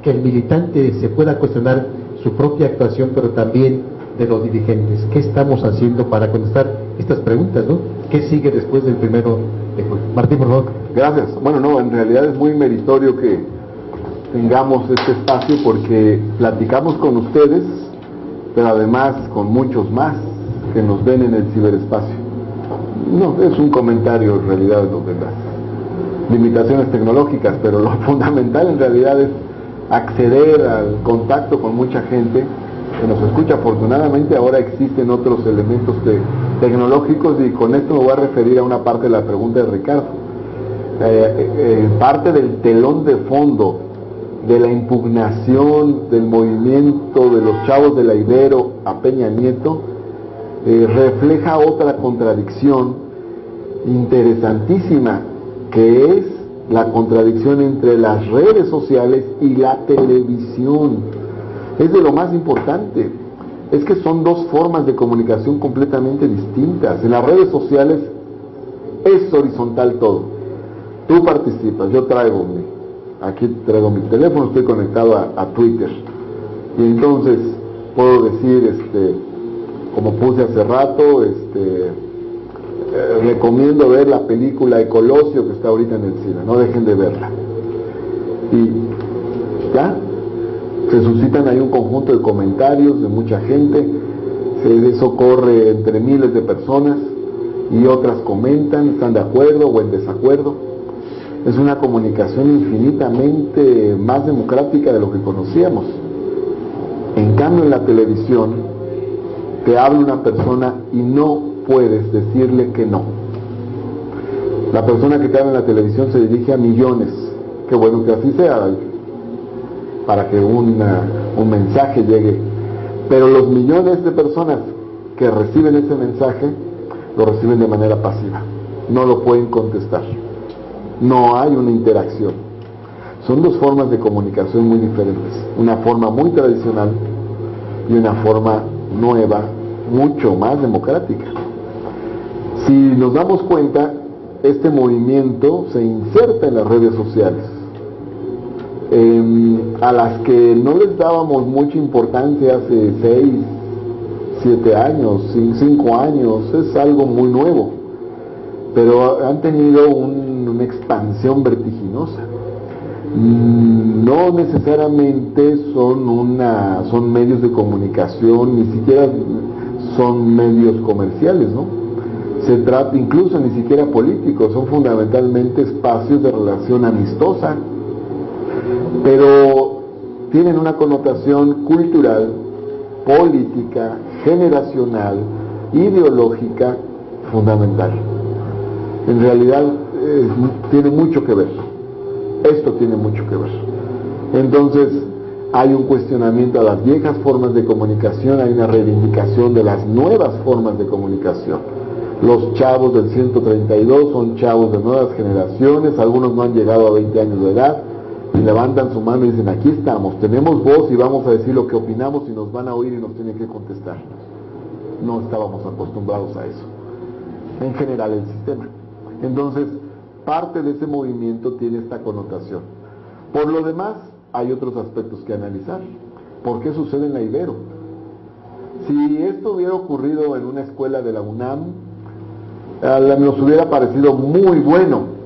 que el militante se pueda cuestionar su propia actuación, pero también de los dirigentes. ¿Qué estamos haciendo para contestar estas preguntas, no? ¿Qué sigue después del 1 de julio? Martín, por favor. Gracias. Bueno, no, en realidad es muy meritorio que tengamos este espacio porque platicamos con ustedes, pero además con muchos más que nos ven en el ciberespacio. No, es un comentario en realidad de las limitaciones tecnológicas, pero lo fundamental en realidad es acceder al contacto con mucha gente que nos escucha. Afortunadamente ahora existen otros elementos tecnológicos, y con esto me voy a referir a una parte de la pregunta de Ricardo. Parte del telón de fondo de la impugnación del movimiento de los chavos de la Ibero a Peña Nieto refleja otra contradicción interesantísima, que es la contradicción entre las redes sociales y la televisión. Es de lo más importante. Es que son dos formas de comunicación completamente distintas. En las redes sociales es horizontal todo. Tú participas, yo aquí traigo mi teléfono, estoy conectado a Twitter. Y entonces puedo decir, como puse hace rato, recomiendo ver la película Ecologio que está ahorita en el cine, no dejen de verla. Y ya, se suscitan ahí un conjunto de comentarios de mucha gente, eso corre entre miles de personas, y otras comentan, están de acuerdo o en desacuerdo. Es una comunicación infinitamente más democrática de lo que conocíamos. En cambio, en la televisión te habla una persona y no puedes decirle que no. La persona que te habla en la televisión se dirige a millones. Qué bueno que así sea, para que un mensaje llegue. Pero los millones de personas que reciben ese mensaje lo reciben de manera pasiva, no lo pueden contestar, no hay una interacción. Son dos formas de comunicación muy diferentes, una forma muy tradicional y una forma nueva, mucho más democrática. Si nos damos cuenta, este movimiento se inserta en las redes sociales, a las que no les dábamos mucha importancia hace 6, 7 años, 5 años, es algo muy nuevo, pero han tenido una expansión vertiginosa. No necesariamente son medios de comunicación, ni siquiera son medios comerciales, ¿no? Se trata incluso ni siquiera políticos, son fundamentalmente espacios de relación amistosa, pero tienen una connotación cultural, política, generacional, ideológica fundamental. En realidad tiene mucho que ver. Esto tiene mucho que ver. Entonces hay un cuestionamiento a las viejas formas de comunicación, hay una reivindicación de las nuevas formas de comunicación. Los chavos del 132 son chavos de nuevas generaciones, algunos no han llegado a 20 años de edad, y levantan su mano y dicen: aquí estamos, tenemos voz y vamos a decir lo que opinamos, y nos van a oír y nos tienen que contestar. No estábamos acostumbrados a eso, en general el sistema. Entonces, parte de ese movimiento tiene esta connotación. Por lo demás, hay otros aspectos que analizar. ¿Por qué sucede en la Ibero? Si esto hubiera ocurrido en una escuela de la UNAM, nos hubiera parecido muy bueno,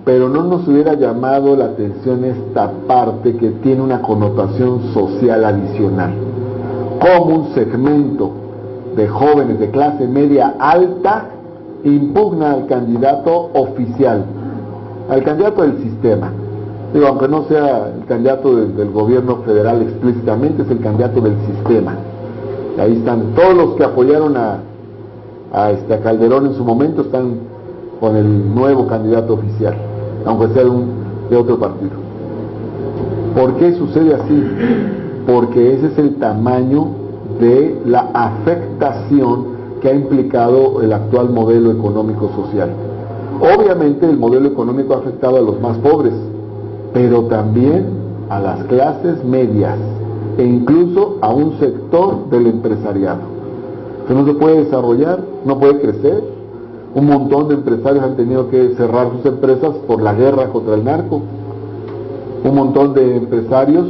pero no nos hubiera llamado la atención esta parte que tiene una connotación social adicional, como un segmento de jóvenes de clase media alta impugna al candidato oficial, al candidato del sistema. Digo, aunque no sea el candidato del gobierno federal explícitamente, es el candidato del sistema. Ahí están todos los que apoyaron a Calderón en su momento, están con el nuevo candidato oficial, aunque sea de otro partido. ¿Por qué sucede así? Porque ese es el tamaño de la afectación que ha implicado el actual modelo económico-social. Obviamente el modelo económico ha afectado a los más pobres, pero también a las clases medias e incluso a un sector del empresariado, que no se puede desarrollar, no puede crecer. Un montón de empresarios han tenido que cerrar sus empresas por la guerra contra el narco. Un montón de empresarios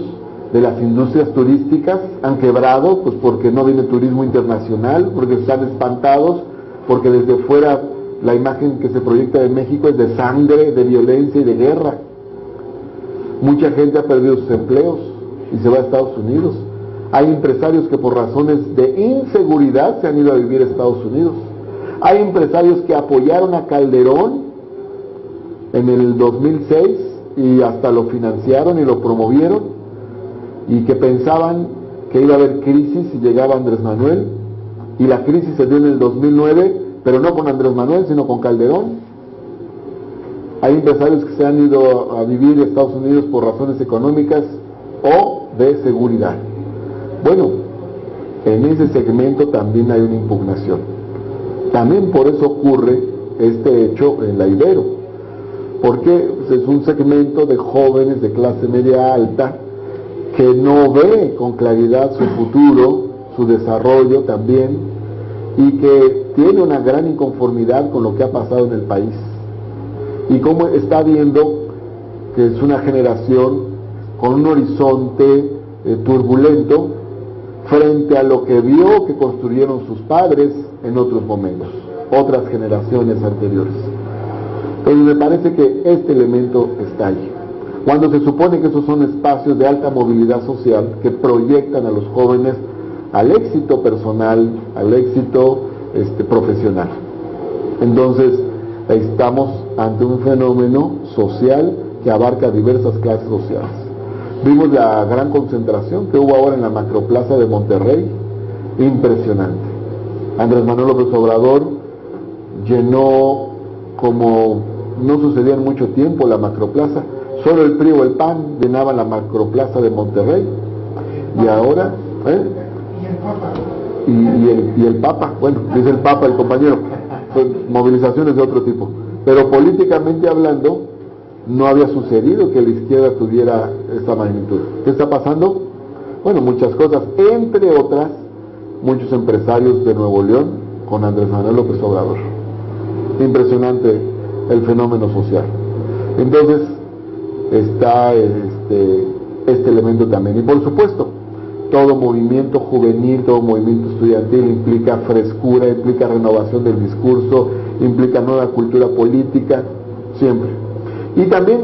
de las industrias turísticas han quebrado, pues porque no viene turismo internacional, porque están espantados, porque desde fuera la imagen que se proyecta de México es de sangre, de violencia y de guerra. Mucha gente ha perdido sus empleos y se va a Estados Unidos. Hay empresarios que por razones de inseguridad se han ido a vivir a Estados Unidos. Hay empresarios que apoyaron a Calderón en el 2006 y hasta lo financiaron y lo promovieron, y que pensaban que iba a haber crisis si llegaba Andrés Manuel, y la crisis se dio en el 2009, pero no con Andrés Manuel, sino con Calderón. Hay empresarios que se han ido a vivir a Estados Unidos por razones económicas o de seguridad. Bueno, en ese segmento también hay una impugnación. También por eso ocurre este hecho en la Ibero, porque es un segmento de jóvenes de clase media alta que no ve con claridad su futuro, su desarrollo también, y que tiene una gran inconformidad con lo que ha pasado en el país, y cómo está viendo que es una generación con un horizonte turbulento frente a lo que vio que construyeron sus padres en otros momentos, otras generaciones anteriores. Entonces me parece que este elemento está ahí. Cuando se supone que esos son espacios de alta movilidad social que proyectan a los jóvenes al éxito personal, al éxito profesional. Entonces estamos ante un fenómeno social que abarca diversas clases sociales. Vimos la gran concentración que hubo ahora en la Macroplaza de Monterrey, impresionante. Andrés Manuel López Obrador llenó, como no sucedía en mucho tiempo, la Macroplaza. Solo el PRI o el PAN llenaban la Macroplaza de Monterrey. Y ahora, y el Papa, bueno, dice el Papa, el compañero, son movilizaciones de otro tipo. Pero políticamente hablando, no había sucedido que la izquierda tuviera esta magnitud. ¿Qué está pasando? Bueno, muchas cosas, entre otras, muchos empresarios de Nuevo León con Andrés Manuel López Obrador. Impresionante el fenómeno social. Entonces está este elemento también. Y por supuesto, todo movimiento juvenil, todo movimiento estudiantil implica frescura, implica renovación del discurso, implica nueva cultura política, siempre. Y también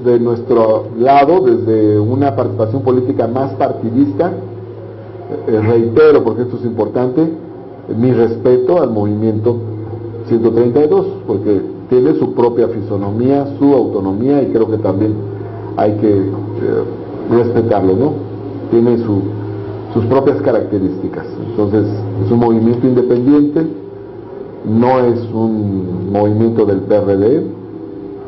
de nuestro lado, desde una participación política más partidista, reitero, porque esto es importante, mi respeto al movimiento 132, porque tiene su propia fisonomía, su autonomía, y creo que también hay que respetarlo, ¿no? Tiene sus propias características. Entonces, es un movimiento independiente, no es un movimiento del PRD,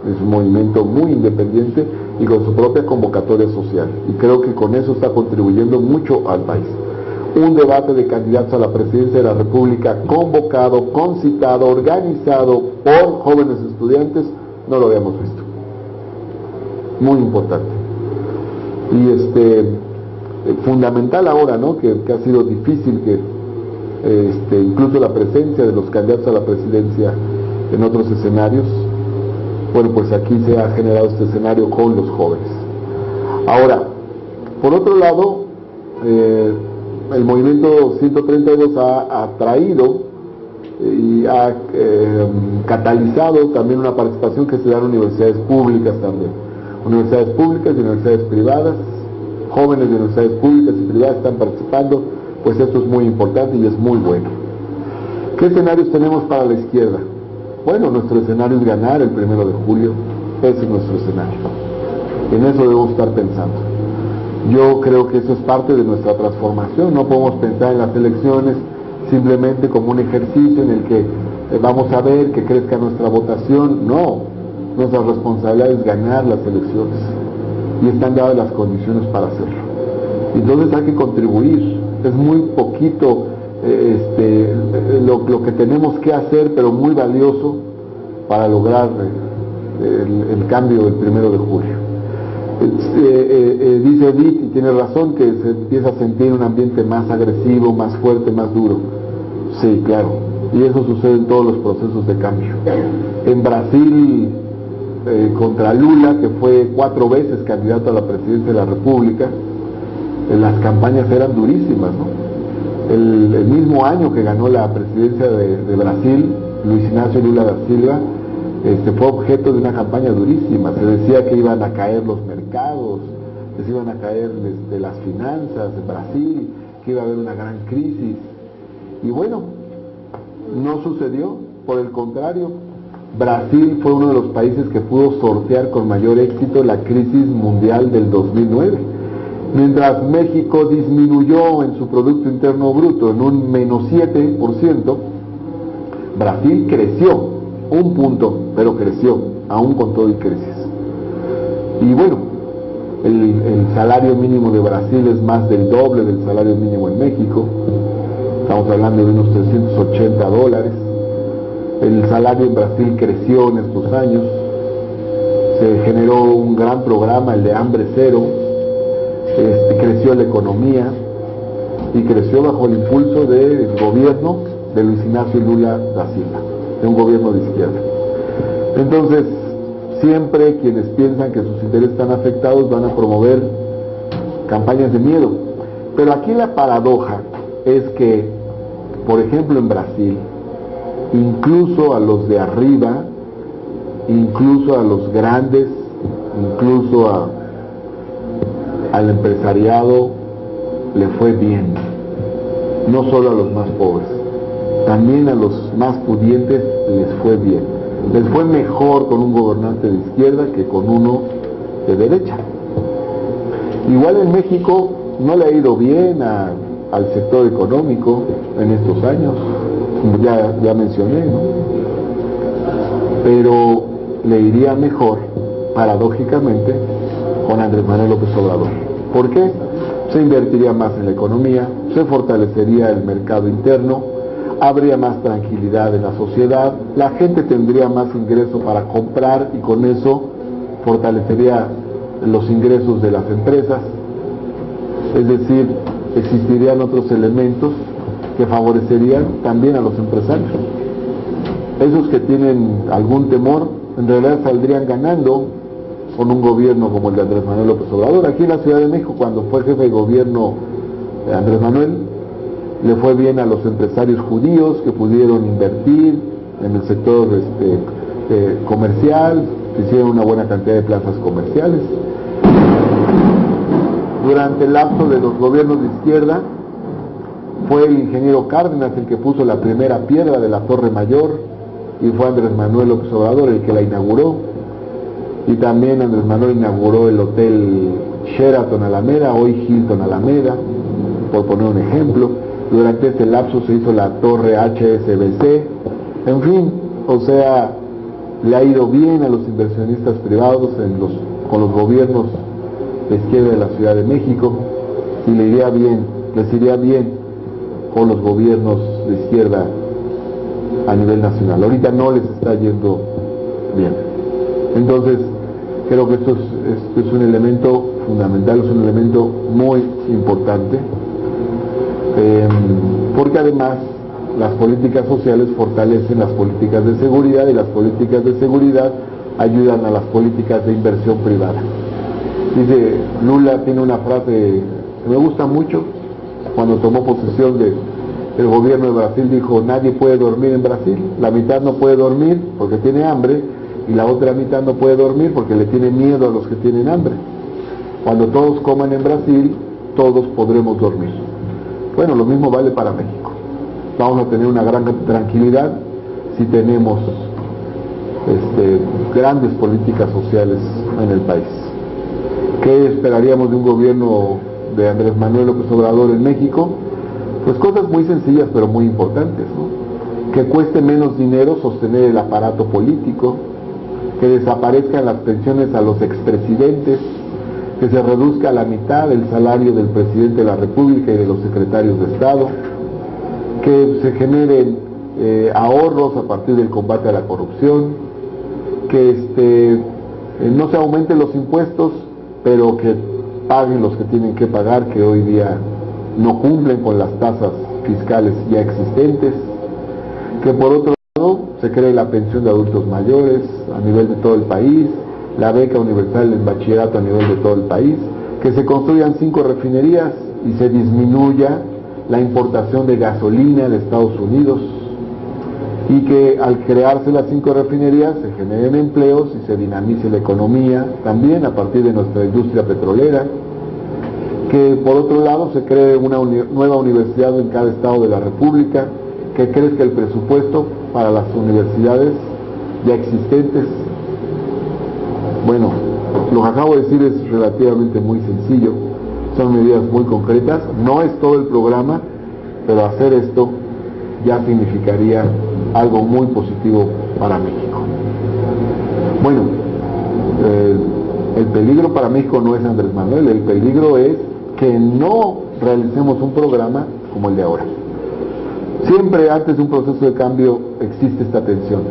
es un movimiento muy independiente y con su propia convocatoria social, y creo que con eso está contribuyendo mucho al país. Un debate de candidatos a la presidencia de la República convocado, concitado, organizado por jóvenes estudiantes, no lo habíamos visto. Muy importante. Y fundamental ahora, ¿no? Que ha sido difícil que incluso la presencia de los candidatos a la presidencia en otros escenarios. Bueno, pues aquí se ha generado este escenario con los jóvenes. Ahora, por otro lado, el movimiento 132 ha traído y ha catalizado también una participación que se da en universidades públicas también. Universidades públicas y universidades privadas, jóvenes de universidades públicas y privadas están participando, pues esto es muy importante y es muy bueno. ¿Qué escenarios tenemos para la izquierda? Bueno, nuestro escenario es ganar el 1 de julio, ese es nuestro escenario. En eso debemos estar pensando. Yo creo que eso es parte de nuestra transformación. No podemos pensar en las elecciones simplemente como un ejercicio en el que vamos a ver que crezca nuestra votación. No, nuestra responsabilidad es ganar las elecciones y están dadas las condiciones para hacerlo. Entonces hay que contribuir. Es muy poquito lo que tenemos que hacer, pero muy valioso para lograr el cambio del 1 de julio. Dice Edith, y tiene razón, que se empieza a sentir un ambiente más agresivo, más fuerte, más duro. Sí, claro, y eso sucede en todos los procesos de cambio. En Brasil, contra Lula, que fue 4 veces candidato a la presidencia de la República, las campañas eran durísimas, ¿no? El mismo año que ganó la presidencia de Brasil, Luis Ignacio Lula da Silva, fue objeto de una campaña durísima. Se decía que iban a caer los mercados, que se iban a caer las finanzas en Brasil, que iba a haber una gran crisis. Y bueno, no sucedió. Por el contrario, Brasil fue uno de los países que pudo sortear con mayor éxito la crisis mundial del 2009. Mientras México disminuyó en su Producto Interno Bruto en un -7%, Brasil creció 1 punto, pero creció, aún con todo y crisis. Y bueno, el salario mínimo de Brasil es más del doble del salario mínimo en México. Estamos hablando de unos $380. El salario en Brasil creció en estos años. Se generó un gran programa, el de Hambre Cero. Creció la economía y creció bajo el impulso del gobierno de Luis Ignacio Lula da Silva, de un gobierno de izquierda. Entonces, siempre quienes piensan que sus intereses están afectados van a promover campañas de miedo. Pero aquí la paradoja es que, por ejemplo, en Brasil, incluso a los de arriba, incluso a los grandes, incluso al empresariado le fue bien, no solo a los más pobres, también a los más pudientes les fue bien. Les fue mejor con un gobernante de izquierda que con uno de derecha. Igual en México no le ha ido bien al sector económico en estos años, ya mencioné, ¿no? Pero le iría mejor, paradójicamente, con Andrés Manuel López Obrador. ¿Por qué? Se invertiría más en la economía, se fortalecería el mercado interno, habría más tranquilidad en la sociedad, la gente tendría más ingreso para comprar y con eso fortalecería los ingresos de las empresas. Es decir, existirían otros elementos que favorecerían también a los empresarios. Esos que tienen algún temor, en realidad saldrían ganando con un gobierno como el de Andrés Manuel López Obrador. Aquí en la Ciudad de México, cuando fue jefe de gobierno Andrés Manuel, le fue bien a los empresarios judíos que pudieron invertir en el sector comercial, que hicieron una buena cantidad de plazas comerciales. Durante el lapso de los gobiernos de izquierda, fue el ingeniero Cárdenas el que puso la primera piedra de la Torre Mayor y fue Andrés Manuel López Obrador el que la inauguró. Y también Andrés Manuel inauguró el hotel Sheraton Alameda, hoy Hilton Alameda, por poner un ejemplo. Durante este lapso se hizo la torre HSBC. En fin, o sea, le ha ido bien a los inversionistas privados con los gobiernos de izquierda de la Ciudad de México, y les iría bien con los gobiernos de izquierda a nivel nacional. Ahorita no les está yendo bien. Entonces, creo que esto es un elemento fundamental, es un elemento muy importante, porque además las políticas sociales fortalecen las políticas de seguridad y las políticas de seguridad ayudan a las políticas de inversión privada. Dice, Lula tiene una frase que me gusta mucho, cuando tomó posesión El gobierno de Brasil dijo, nadie puede dormir en Brasil, la mitad no puede dormir porque tiene hambre, y la otra mitad no puede dormir porque le tiene miedo a los que tienen hambre. Cuando todos coman en Brasil, todos podremos dormir. Bueno, lo mismo vale para México. Vamos a tener una gran tranquilidad si tenemos grandes políticas sociales en el país. ¿Qué esperaríamos de un gobierno de Andrés Manuel López Obrador en México? Pues cosas muy sencillas pero muy importantes, ¿no? Que cueste menos dinero sostener el aparato político, que desaparezcan las pensiones a los expresidentes, que se reduzca a la mitad el salario del presidente de la República y de los secretarios de Estado, que se generen ahorros a partir del combate a la corrupción, que no se aumenten los impuestos, pero que paguen los que tienen que pagar, que hoy día no cumplen con las tasas fiscales ya existentes, que por otro lado se cree la pensión de adultos mayores a nivel de todo el país, la beca universal en bachillerato a nivel de todo el país, que se construyan 5 refinerías y se disminuya la importación de gasolina de Estados Unidos, y que al crearse las 5 refinerías se generen empleos y se dinamice la economía también a partir de nuestra industria petrolera, que por otro lado se cree una nueva universidad en cada estado de la República, que crezca el presupuesto para las universidades ya existentes. Bueno, lo que acabo de decir es relativamente muy sencillo, son medidas muy concretas, no es todo el programa, pero hacer esto ya significaría algo muy positivo para México. Bueno, el peligro para México no es Andrés Manuel, el peligro es que no realicemos un programa como el de ahora. Siempre antes de un proceso de cambio existe esta tensión,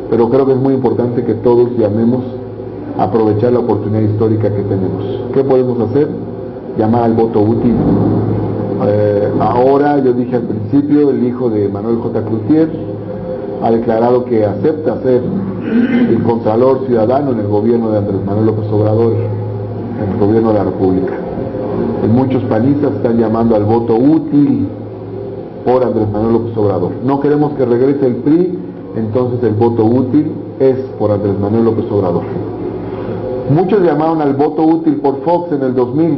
pero creo que es muy importante que todos llamemos a aprovechar la oportunidad histórica que tenemos. ¿Qué podemos hacer? Llamar al voto útil. Ahora, yo dije al principio, el hijo de Manuel J. Cloutier ha declarado que acepta ser el contralor ciudadano en el gobierno de Andrés Manuel López Obrador, en el gobierno de la República. Muchos panistas están llamando al voto útil por Andrés Manuel López Obrador. No queremos que regrese el PRI, entonces el voto útil es por Andrés Manuel López Obrador. Muchos llamaron al voto útil por Fox en el 2000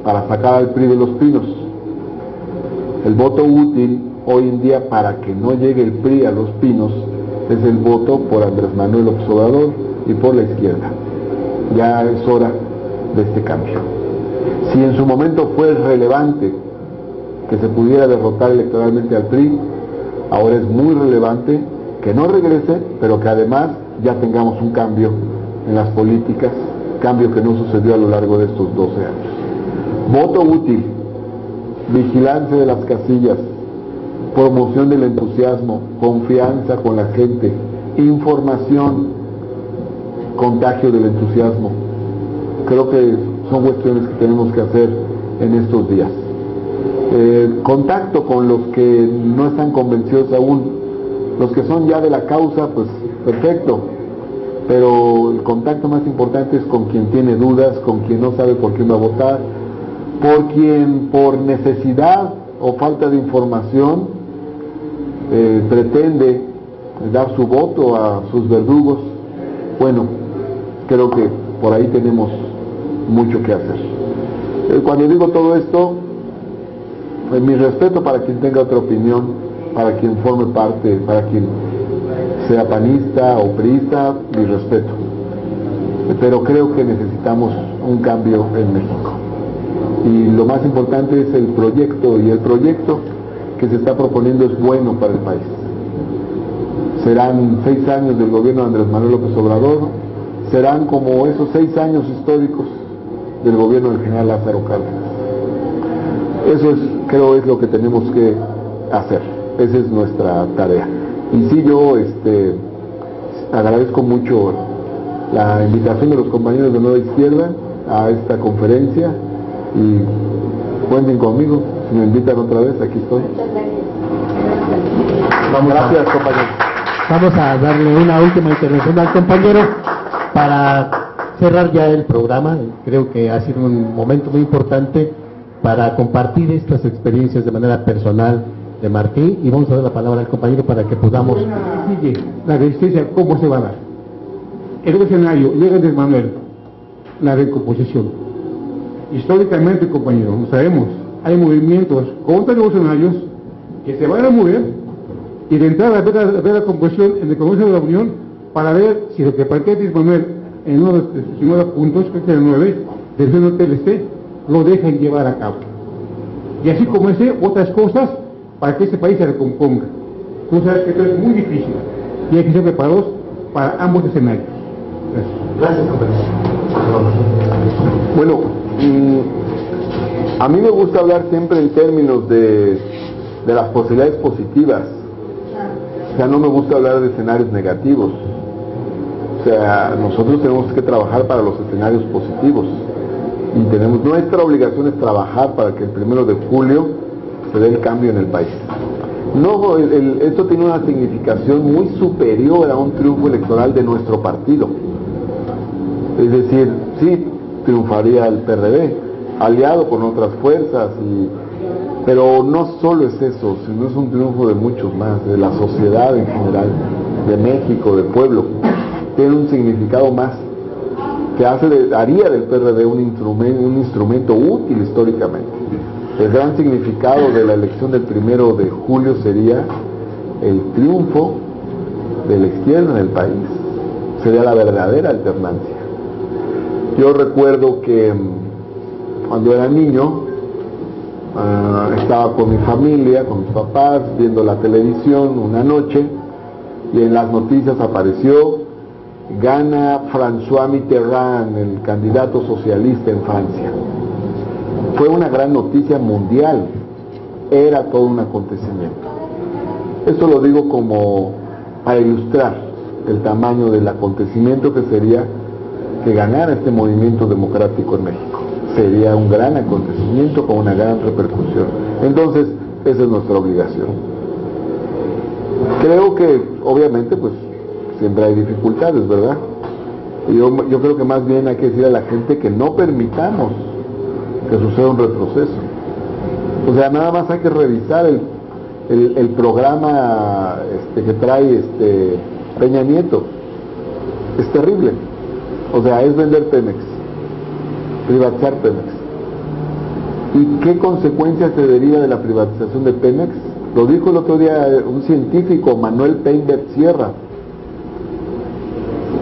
para sacar al PRI de Los Pinos. El voto útil hoy en día, para que no llegue el PRI a Los Pinos, es el voto por Andrés Manuel López Obrador y por la izquierda. Ya es hora de este cambio. Si en su momento fue relevante que se pudiera derrotar electoralmente al PRI, ahora es muy relevante que no regrese, pero que además ya tengamos un cambio en las políticas, cambio que no sucedió a lo largo de estos 12 años. Voto útil, vigilancia de las casillas, promoción del entusiasmo, confianza con la gente, información, contagio del entusiasmo. Creo que son cuestiones que tenemos que hacer en estos días. Contacto con los que no están convencidos aún, los que son ya de la causa, pues perfecto, pero el contacto más importante es con quien tiene dudas, con quien no sabe por quién va a votar, por quien por necesidad o falta de información pretende dar su voto a sus verdugos. Bueno, creo que por ahí tenemos mucho que hacer. Cuando digo todo esto, mi respeto para quien tenga otra opinión, para quien forme parte, para quien sea panista o priista, mi respeto. Pero creo que necesitamos un cambio en México. Y lo más importante es el proyecto, y el proyecto que se está proponiendo es bueno para el país. Serán 6 años del gobierno de Andrés Manuel López Obrador, serán como esos 6 años históricos del gobierno del general Lázaro Cárdenas. Eso es, creo, es lo que tenemos que hacer. Esa es nuestra tarea. Y sí, yo agradezco mucho la invitación de los compañeros de Nueva Izquierda a esta conferencia, y cuenten conmigo, si me invitan otra vez, aquí estoy. Gracias, compañeros. Vamos a darle una última intervención al compañero para cerrar ya el programa. Creo que ha sido un momento muy importante para compartir estas experiencias de manera personal de Martí, y vamos a dar la palabra al compañero para que podamos... Sigue la resistencia, ¿cómo se va a dar? El escenario, llega Andrés Manuel, la recomposición. Históricamente, compañero, como sabemos, hay movimientos contrarrevolucionarios que se van a mover y de entrada a ver la composición en el Congreso de la Unión para ver si lo que plantea Andrés Manuel en uno de sus 9 puntos, creo que el 9, del PLC, lo dejan llevar a cabo. Y así como ese, otras cosas para que este país se recomponga. Tú sabes que esto es muy difícil y hay que ser preparados para ambos escenarios. Gracias, compañero. Bueno, a mí me gusta hablar siempre en términos de las posibilidades positivas. O sea, no me gusta hablar de escenarios negativos. O sea, nosotros tenemos que trabajar para los escenarios positivos. Y nuestra obligación es trabajar para que el 1 de julio se dé el cambio en el país. No, esto tiene una significación muy superior a un triunfo electoral de nuestro partido. Es decir, sí, triunfaría el PRD, aliado con otras fuerzas, pero no solo es eso, sino es un triunfo de muchos más, de la sociedad en general, de México, del pueblo. Tiene un significado más que haría del PRD un instrumento útil históricamente. El gran significado de la elección del 1 de julio sería el triunfo de la izquierda en el país, sería la verdadera alternancia. Yo recuerdo que cuando era niño estaba con mi familia, con mis papás, viendo la televisión una noche y en las noticias apareció: gana François Mitterrand, el candidato socialista en Francia. Fue una gran noticia mundial, era todo un acontecimiento. Esto lo digo como para ilustrar el tamaño del acontecimiento que sería que ganara este movimiento democrático en México. Sería un gran acontecimiento con una gran repercusión. Entonces, esa es nuestra obligación. Creo que, obviamente, pues siempre hay dificultades, ¿verdad? Yo creo que más bien hay que decir a la gente que no permitamos que suceda un retroceso. O sea, nada más hay que revisar el programa que trae Peña Nieto. Es terrible. O sea, es vender Pemex, privatizar Pemex. ¿Y qué consecuencias se deriva de la privatización de Pemex? Lo dijo el otro día un científico, Manuel Peinbert Sierra.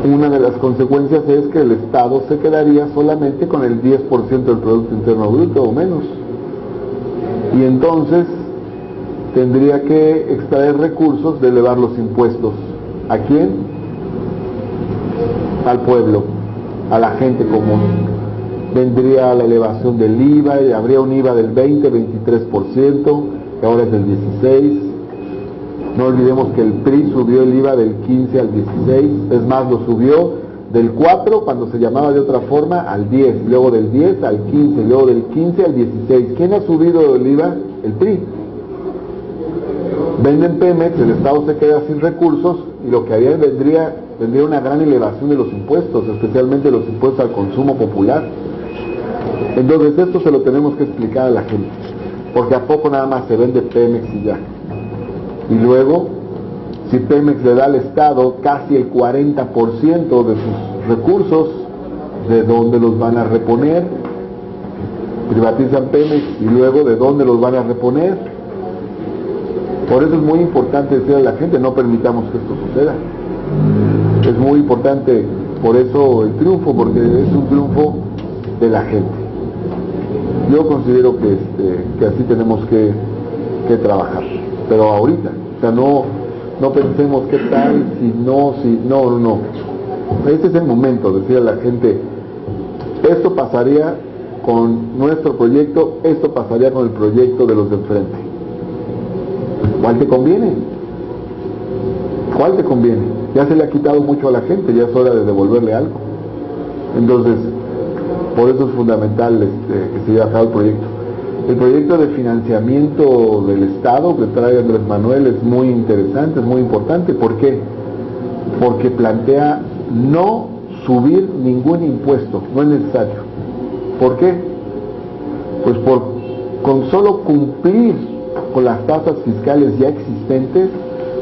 Una de las consecuencias es que el Estado se quedaría solamente con el 10% del Producto Interno Bruto o menos. Y entonces tendría que extraer recursos de elevar los impuestos. ¿A quién? Al pueblo, a la gente común. Vendría la elevación del IVA, y habría un IVA del 20-23%, que ahora es del 16%. No olvidemos que el PRI subió el IVA del 15 al 16, es más, lo subió del 4, cuando se llamaba de otra forma, al 10, luego del 10 al 15, luego del 15 al 16. ¿Quién ha subido el IVA? El PRI. Venden Pemex, el Estado se queda sin recursos y lo que vendría una gran elevación de los impuestos, especialmente los impuestos al consumo popular. Entonces esto se lo tenemos que explicar a la gente, porque a poco nada más se vende Pemex y ya. Y luego, si Pemex le da al Estado casi el 40% de sus recursos, ¿de dónde los van a reponer? Privatizan Pemex y luego ¿de dónde los van a reponer? Por eso es muy importante decirle a la gente, no permitamos que esto suceda. Es muy importante, por eso el triunfo, porque es un triunfo de la gente. Yo considero que así tenemos que trabajar. Pero ahorita, o sea, no pensemos qué tal, no. Este es el momento de decir a la gente, esto pasaría con nuestro proyecto, esto pasaría con el proyecto de los de enfrente. ¿Cuál te conviene? ¿Cuál te conviene? Ya se le ha quitado mucho a la gente, ya es hora de devolverle algo. Entonces, por eso es fundamental que se lleve a cabo el proyecto. El proyecto de financiamiento del Estado que trae Andrés Manuel es muy interesante, es muy importante. ¿Por qué? Porque plantea no subir ningún impuesto, no es necesario. ¿Por qué? Pues con solo cumplir con las tasas fiscales ya existentes,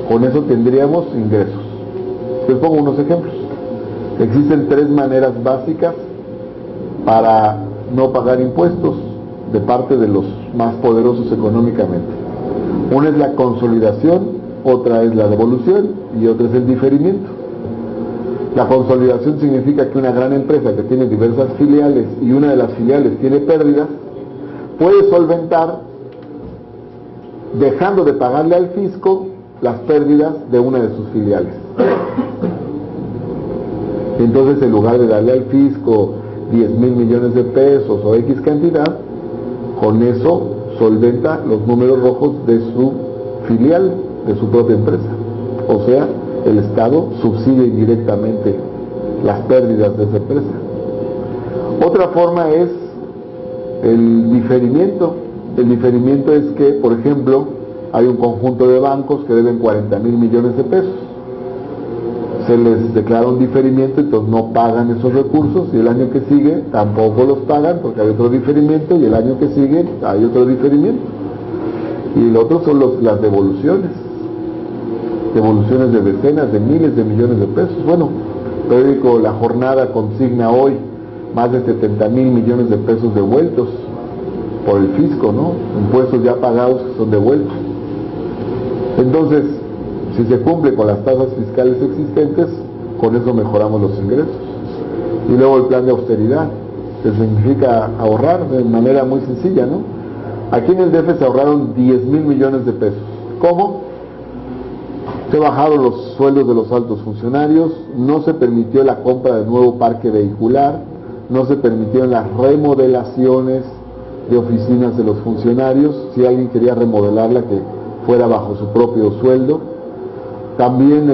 con eso tendríamos ingresos. Les pongo unos ejemplos. Existen 3 maneras básicas para no pagar impuestos de parte de los más poderosos económicamente. Una es la consolidación, otra es la devolución y otra es el diferimiento. La consolidación significa que una gran empresa que tiene diversas filiales y una de las filiales tiene pérdidas, puede solventar dejando de pagarle al fisco las pérdidas de una de sus filiales. Entonces, en lugar de darle al fisco 10,000 millones de pesos o X cantidad, con eso solventa los números rojos de su filial, de su propia empresa. O sea, el Estado subsidia indirectamente las pérdidas de esa empresa. Otra forma es el diferimiento. El diferimiento es que, por ejemplo, hay un conjunto de bancos que deben 40,000 millones de pesos. Se les declara un diferimiento, entonces no pagan esos recursos, y el año que sigue tampoco los pagan porque hay otro diferimiento, y el año que sigue hay otro diferimiento. Y el otro son las devoluciones de decenas de miles de millones de pesos. Bueno, el periódico La Jornada consigna hoy más de 70,000 millones de pesos devueltos por el fisco, ¿no? Impuestos ya pagados que son devueltos. Entonces, si se cumple con las tasas fiscales existentes, con eso mejoramos los ingresos. Y luego el plan de austeridad, que significa ahorrar de manera muy sencilla, ¿no? Aquí en el DF se ahorraron 10,000 millones de pesos. ¿Cómo? Se bajaron los sueldos de los altos funcionarios, no se permitió la compra de nuevo parque vehicular, no se permitieron las remodelaciones de oficinas de los funcionarios. Si alguien quería remodelarla, que fuera bajo su propio sueldo. También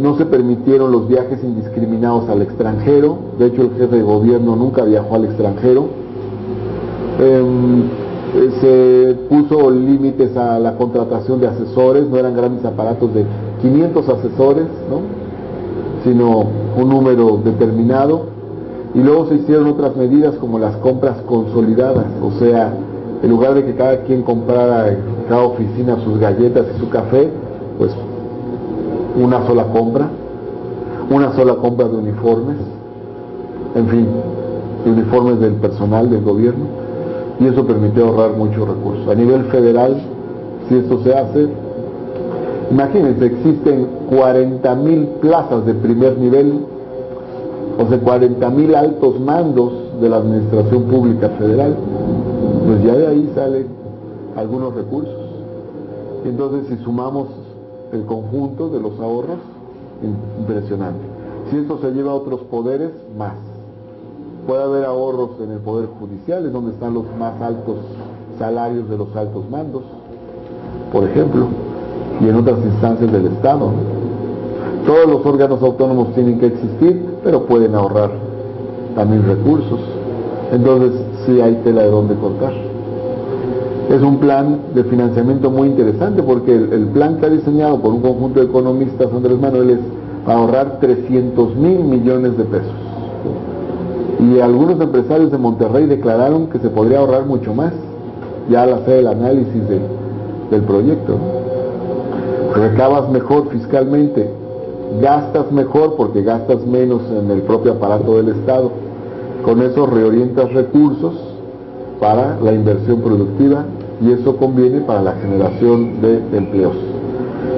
no se permitieron los viajes indiscriminados al extranjero. De hecho, el jefe de gobierno nunca viajó al extranjero. Se puso límites a la contratación de asesores. No eran grandes aparatos de 500 asesores, ¿no?, sino un número determinado. Y luego se hicieron otras medidas como las compras consolidadas. O sea, en lugar de que cada quien comprara en cada oficina sus galletas y su café, pues una sola compra de uniformes, en fin, de uniformes del personal del gobierno, y eso permitió ahorrar muchos recursos. A nivel federal, si esto se hace, imagínense, existen 40,000 plazas de primer nivel, o sea, 40,000 altos mandos de la administración pública federal. Pues ya de ahí salen algunos recursos. Y entonces, si sumamos el conjunto de los ahorros, impresionante. Si esto se lleva a otros poderes, más. Puede haber ahorros en el Poder Judicial, es donde están los más altos salarios de los altos mandos, por ejemplo, y en otras instancias del Estado. Todos los órganos autónomos tienen que existir, pero pueden ahorrar también recursos. Entonces, sí hay tela de dónde cortar. Es un plan de financiamiento muy interesante, porque el plan que ha diseñado por un conjunto de economistas, Andrés Manuel, es para ahorrar 300,000 millones de pesos. Y algunos empresarios de Monterrey declararon que se podría ahorrar mucho más, ya al hacer el análisis del proyecto. Recabas mejor fiscalmente, gastas mejor porque gastas menos en el propio aparato del Estado. Con eso reorientas recursos para la inversión productiva, y eso conviene para la generación de empleos.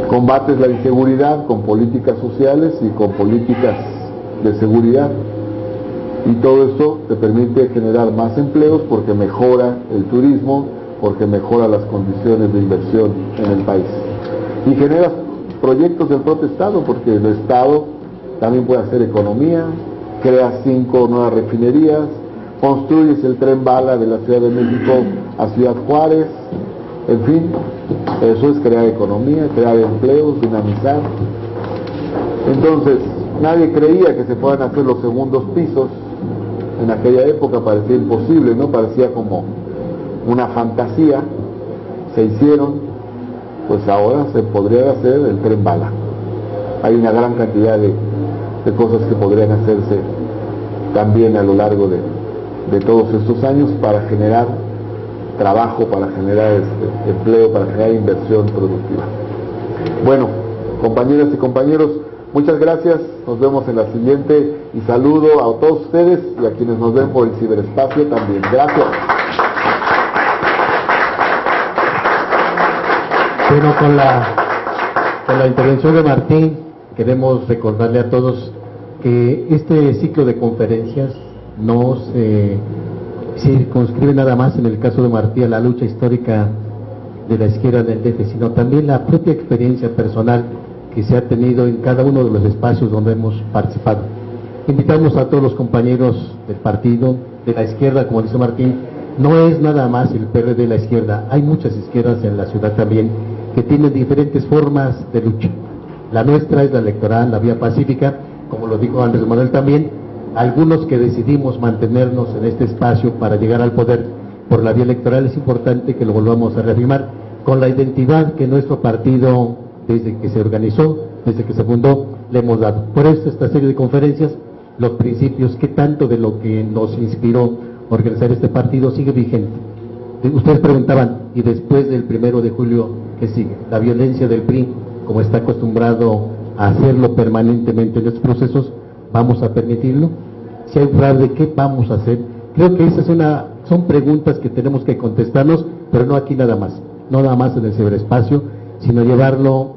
Combates la inseguridad con políticas sociales y con políticas de seguridad, y todo esto te permite generar más empleos porque mejora el turismo, porque mejora las condiciones de inversión en el país, y generas proyectos del propio Estado, porque el Estado también puede hacer economía, creas 5 nuevas refinerías, construyes el tren bala de la Ciudad de México a Ciudad Juárez, en fin, eso es crear economía, crear empleos, dinamizar. Entonces, nadie creía que se puedan hacer los segundos pisos. En aquella época parecía imposible, ¿no? Parecía como una fantasía. Se hicieron, pues ahora se podría hacer el tren bala. Hay una gran cantidad de cosas que podrían hacerse también a lo largo de todos estos años para generar trabajo, para generar empleo, para generar inversión productiva. Bueno, compañeras y compañeros, muchas gracias, nos vemos en la siguiente y saludo a todos ustedes y a quienes nos ven por el ciberespacio también. Gracias. Bueno, con la intervención de Martín, queremos recordarle a todos que este ciclo de conferencias no se circunscribe nada más en el caso de Martí a la lucha histórica de la izquierda del DF, sino también la propia experiencia personal que se ha tenido en cada uno de los espacios donde hemos participado. Invitamos a todos los compañeros del partido, de la izquierda, como dice Martín, no es nada más el PRD de la izquierda, hay muchas izquierdas en la ciudad también que tienen diferentes formas de lucha. La nuestra es la electoral, la vía pacífica, como lo dijo Andrés Manuel también, algunos que decidimos mantenernos en este espacio para llegar al poder por la vía electoral, es importante que lo volvamos a reafirmar con la identidad que nuestro partido, desde que se organizó, desde que se fundó, le hemos dado. Por eso esta serie de conferencias, los principios, que tanto de lo que nos inspiró a organizar este partido sigue vigente. Ustedes preguntaban, ¿y después del 1 de julio qué sigue? La violencia del PRI, como está acostumbrado a hacerlo permanentemente en estos procesos, ¿vamos a permitirlo? Si hay fraude, ¿qué vamos a hacer? Creo que esas son preguntas que tenemos que contestarnos, pero no aquí nada más, no nada más en el ciberespacio, sino llevarlo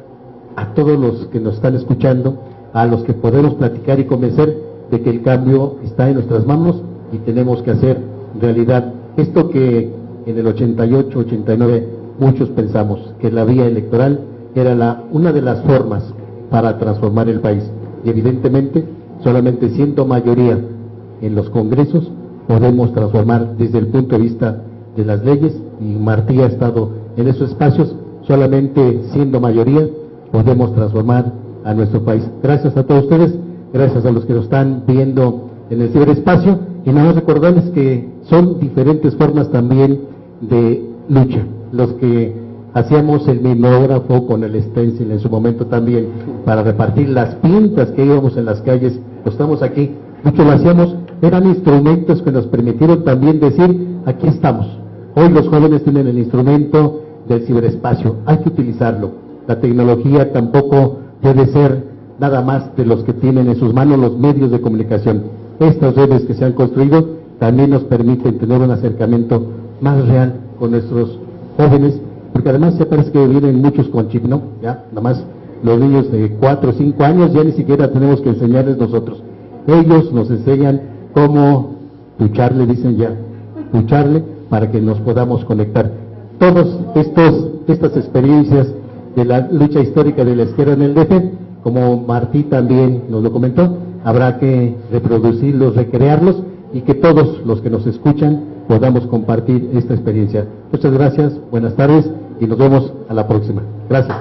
a todos los que nos están escuchando, a los que podemos platicar y convencer de que el cambio está en nuestras manos y tenemos que hacer realidad esto que en el 88, 89 muchos pensamos que la vía electoral era una de las formas para transformar el país, y evidentemente solamente siendo mayoría en los congresos podemos transformar desde el punto de vista de las leyes, y Martí ha estado en esos espacios. Solamente siendo mayoría podemos transformar a nuestro país. Gracias a todos ustedes, gracias a los que nos están viendo en el ciberespacio, y nada más recordarles que son diferentes formas también de lucha. Los que hacíamos el mimeógrafo con el stencil en su momento también para repartir las pintas que íbamos en las calles, pues estamos aquí, muchos lo hacíamos, eran instrumentos que nos permitieron también decir, aquí estamos. Hoy los jóvenes tienen el instrumento del ciberespacio, hay que utilizarlo. La tecnología tampoco debe ser nada más de los que tienen en sus manos los medios de comunicación. Estas redes que se han construido también nos permiten tener un acercamiento más real con nuestros jóvenes, porque además ya parece que vienen muchos con chip, ¿no? Ya, nada más los niños de 4 o 5 años ya ni siquiera tenemos que enseñarles nosotros. Ellos nos enseñan cómo lucharle, dicen ya, lucharle para que nos podamos conectar. Todos estas experiencias de la lucha histórica de la izquierda en el DF, como Martí también nos lo comentó, habrá que reproducirlos, recrearlos, y que todos los que nos escuchan podamos compartir esta experiencia. Muchas gracias, buenas tardes y nos vemos a la próxima. Gracias.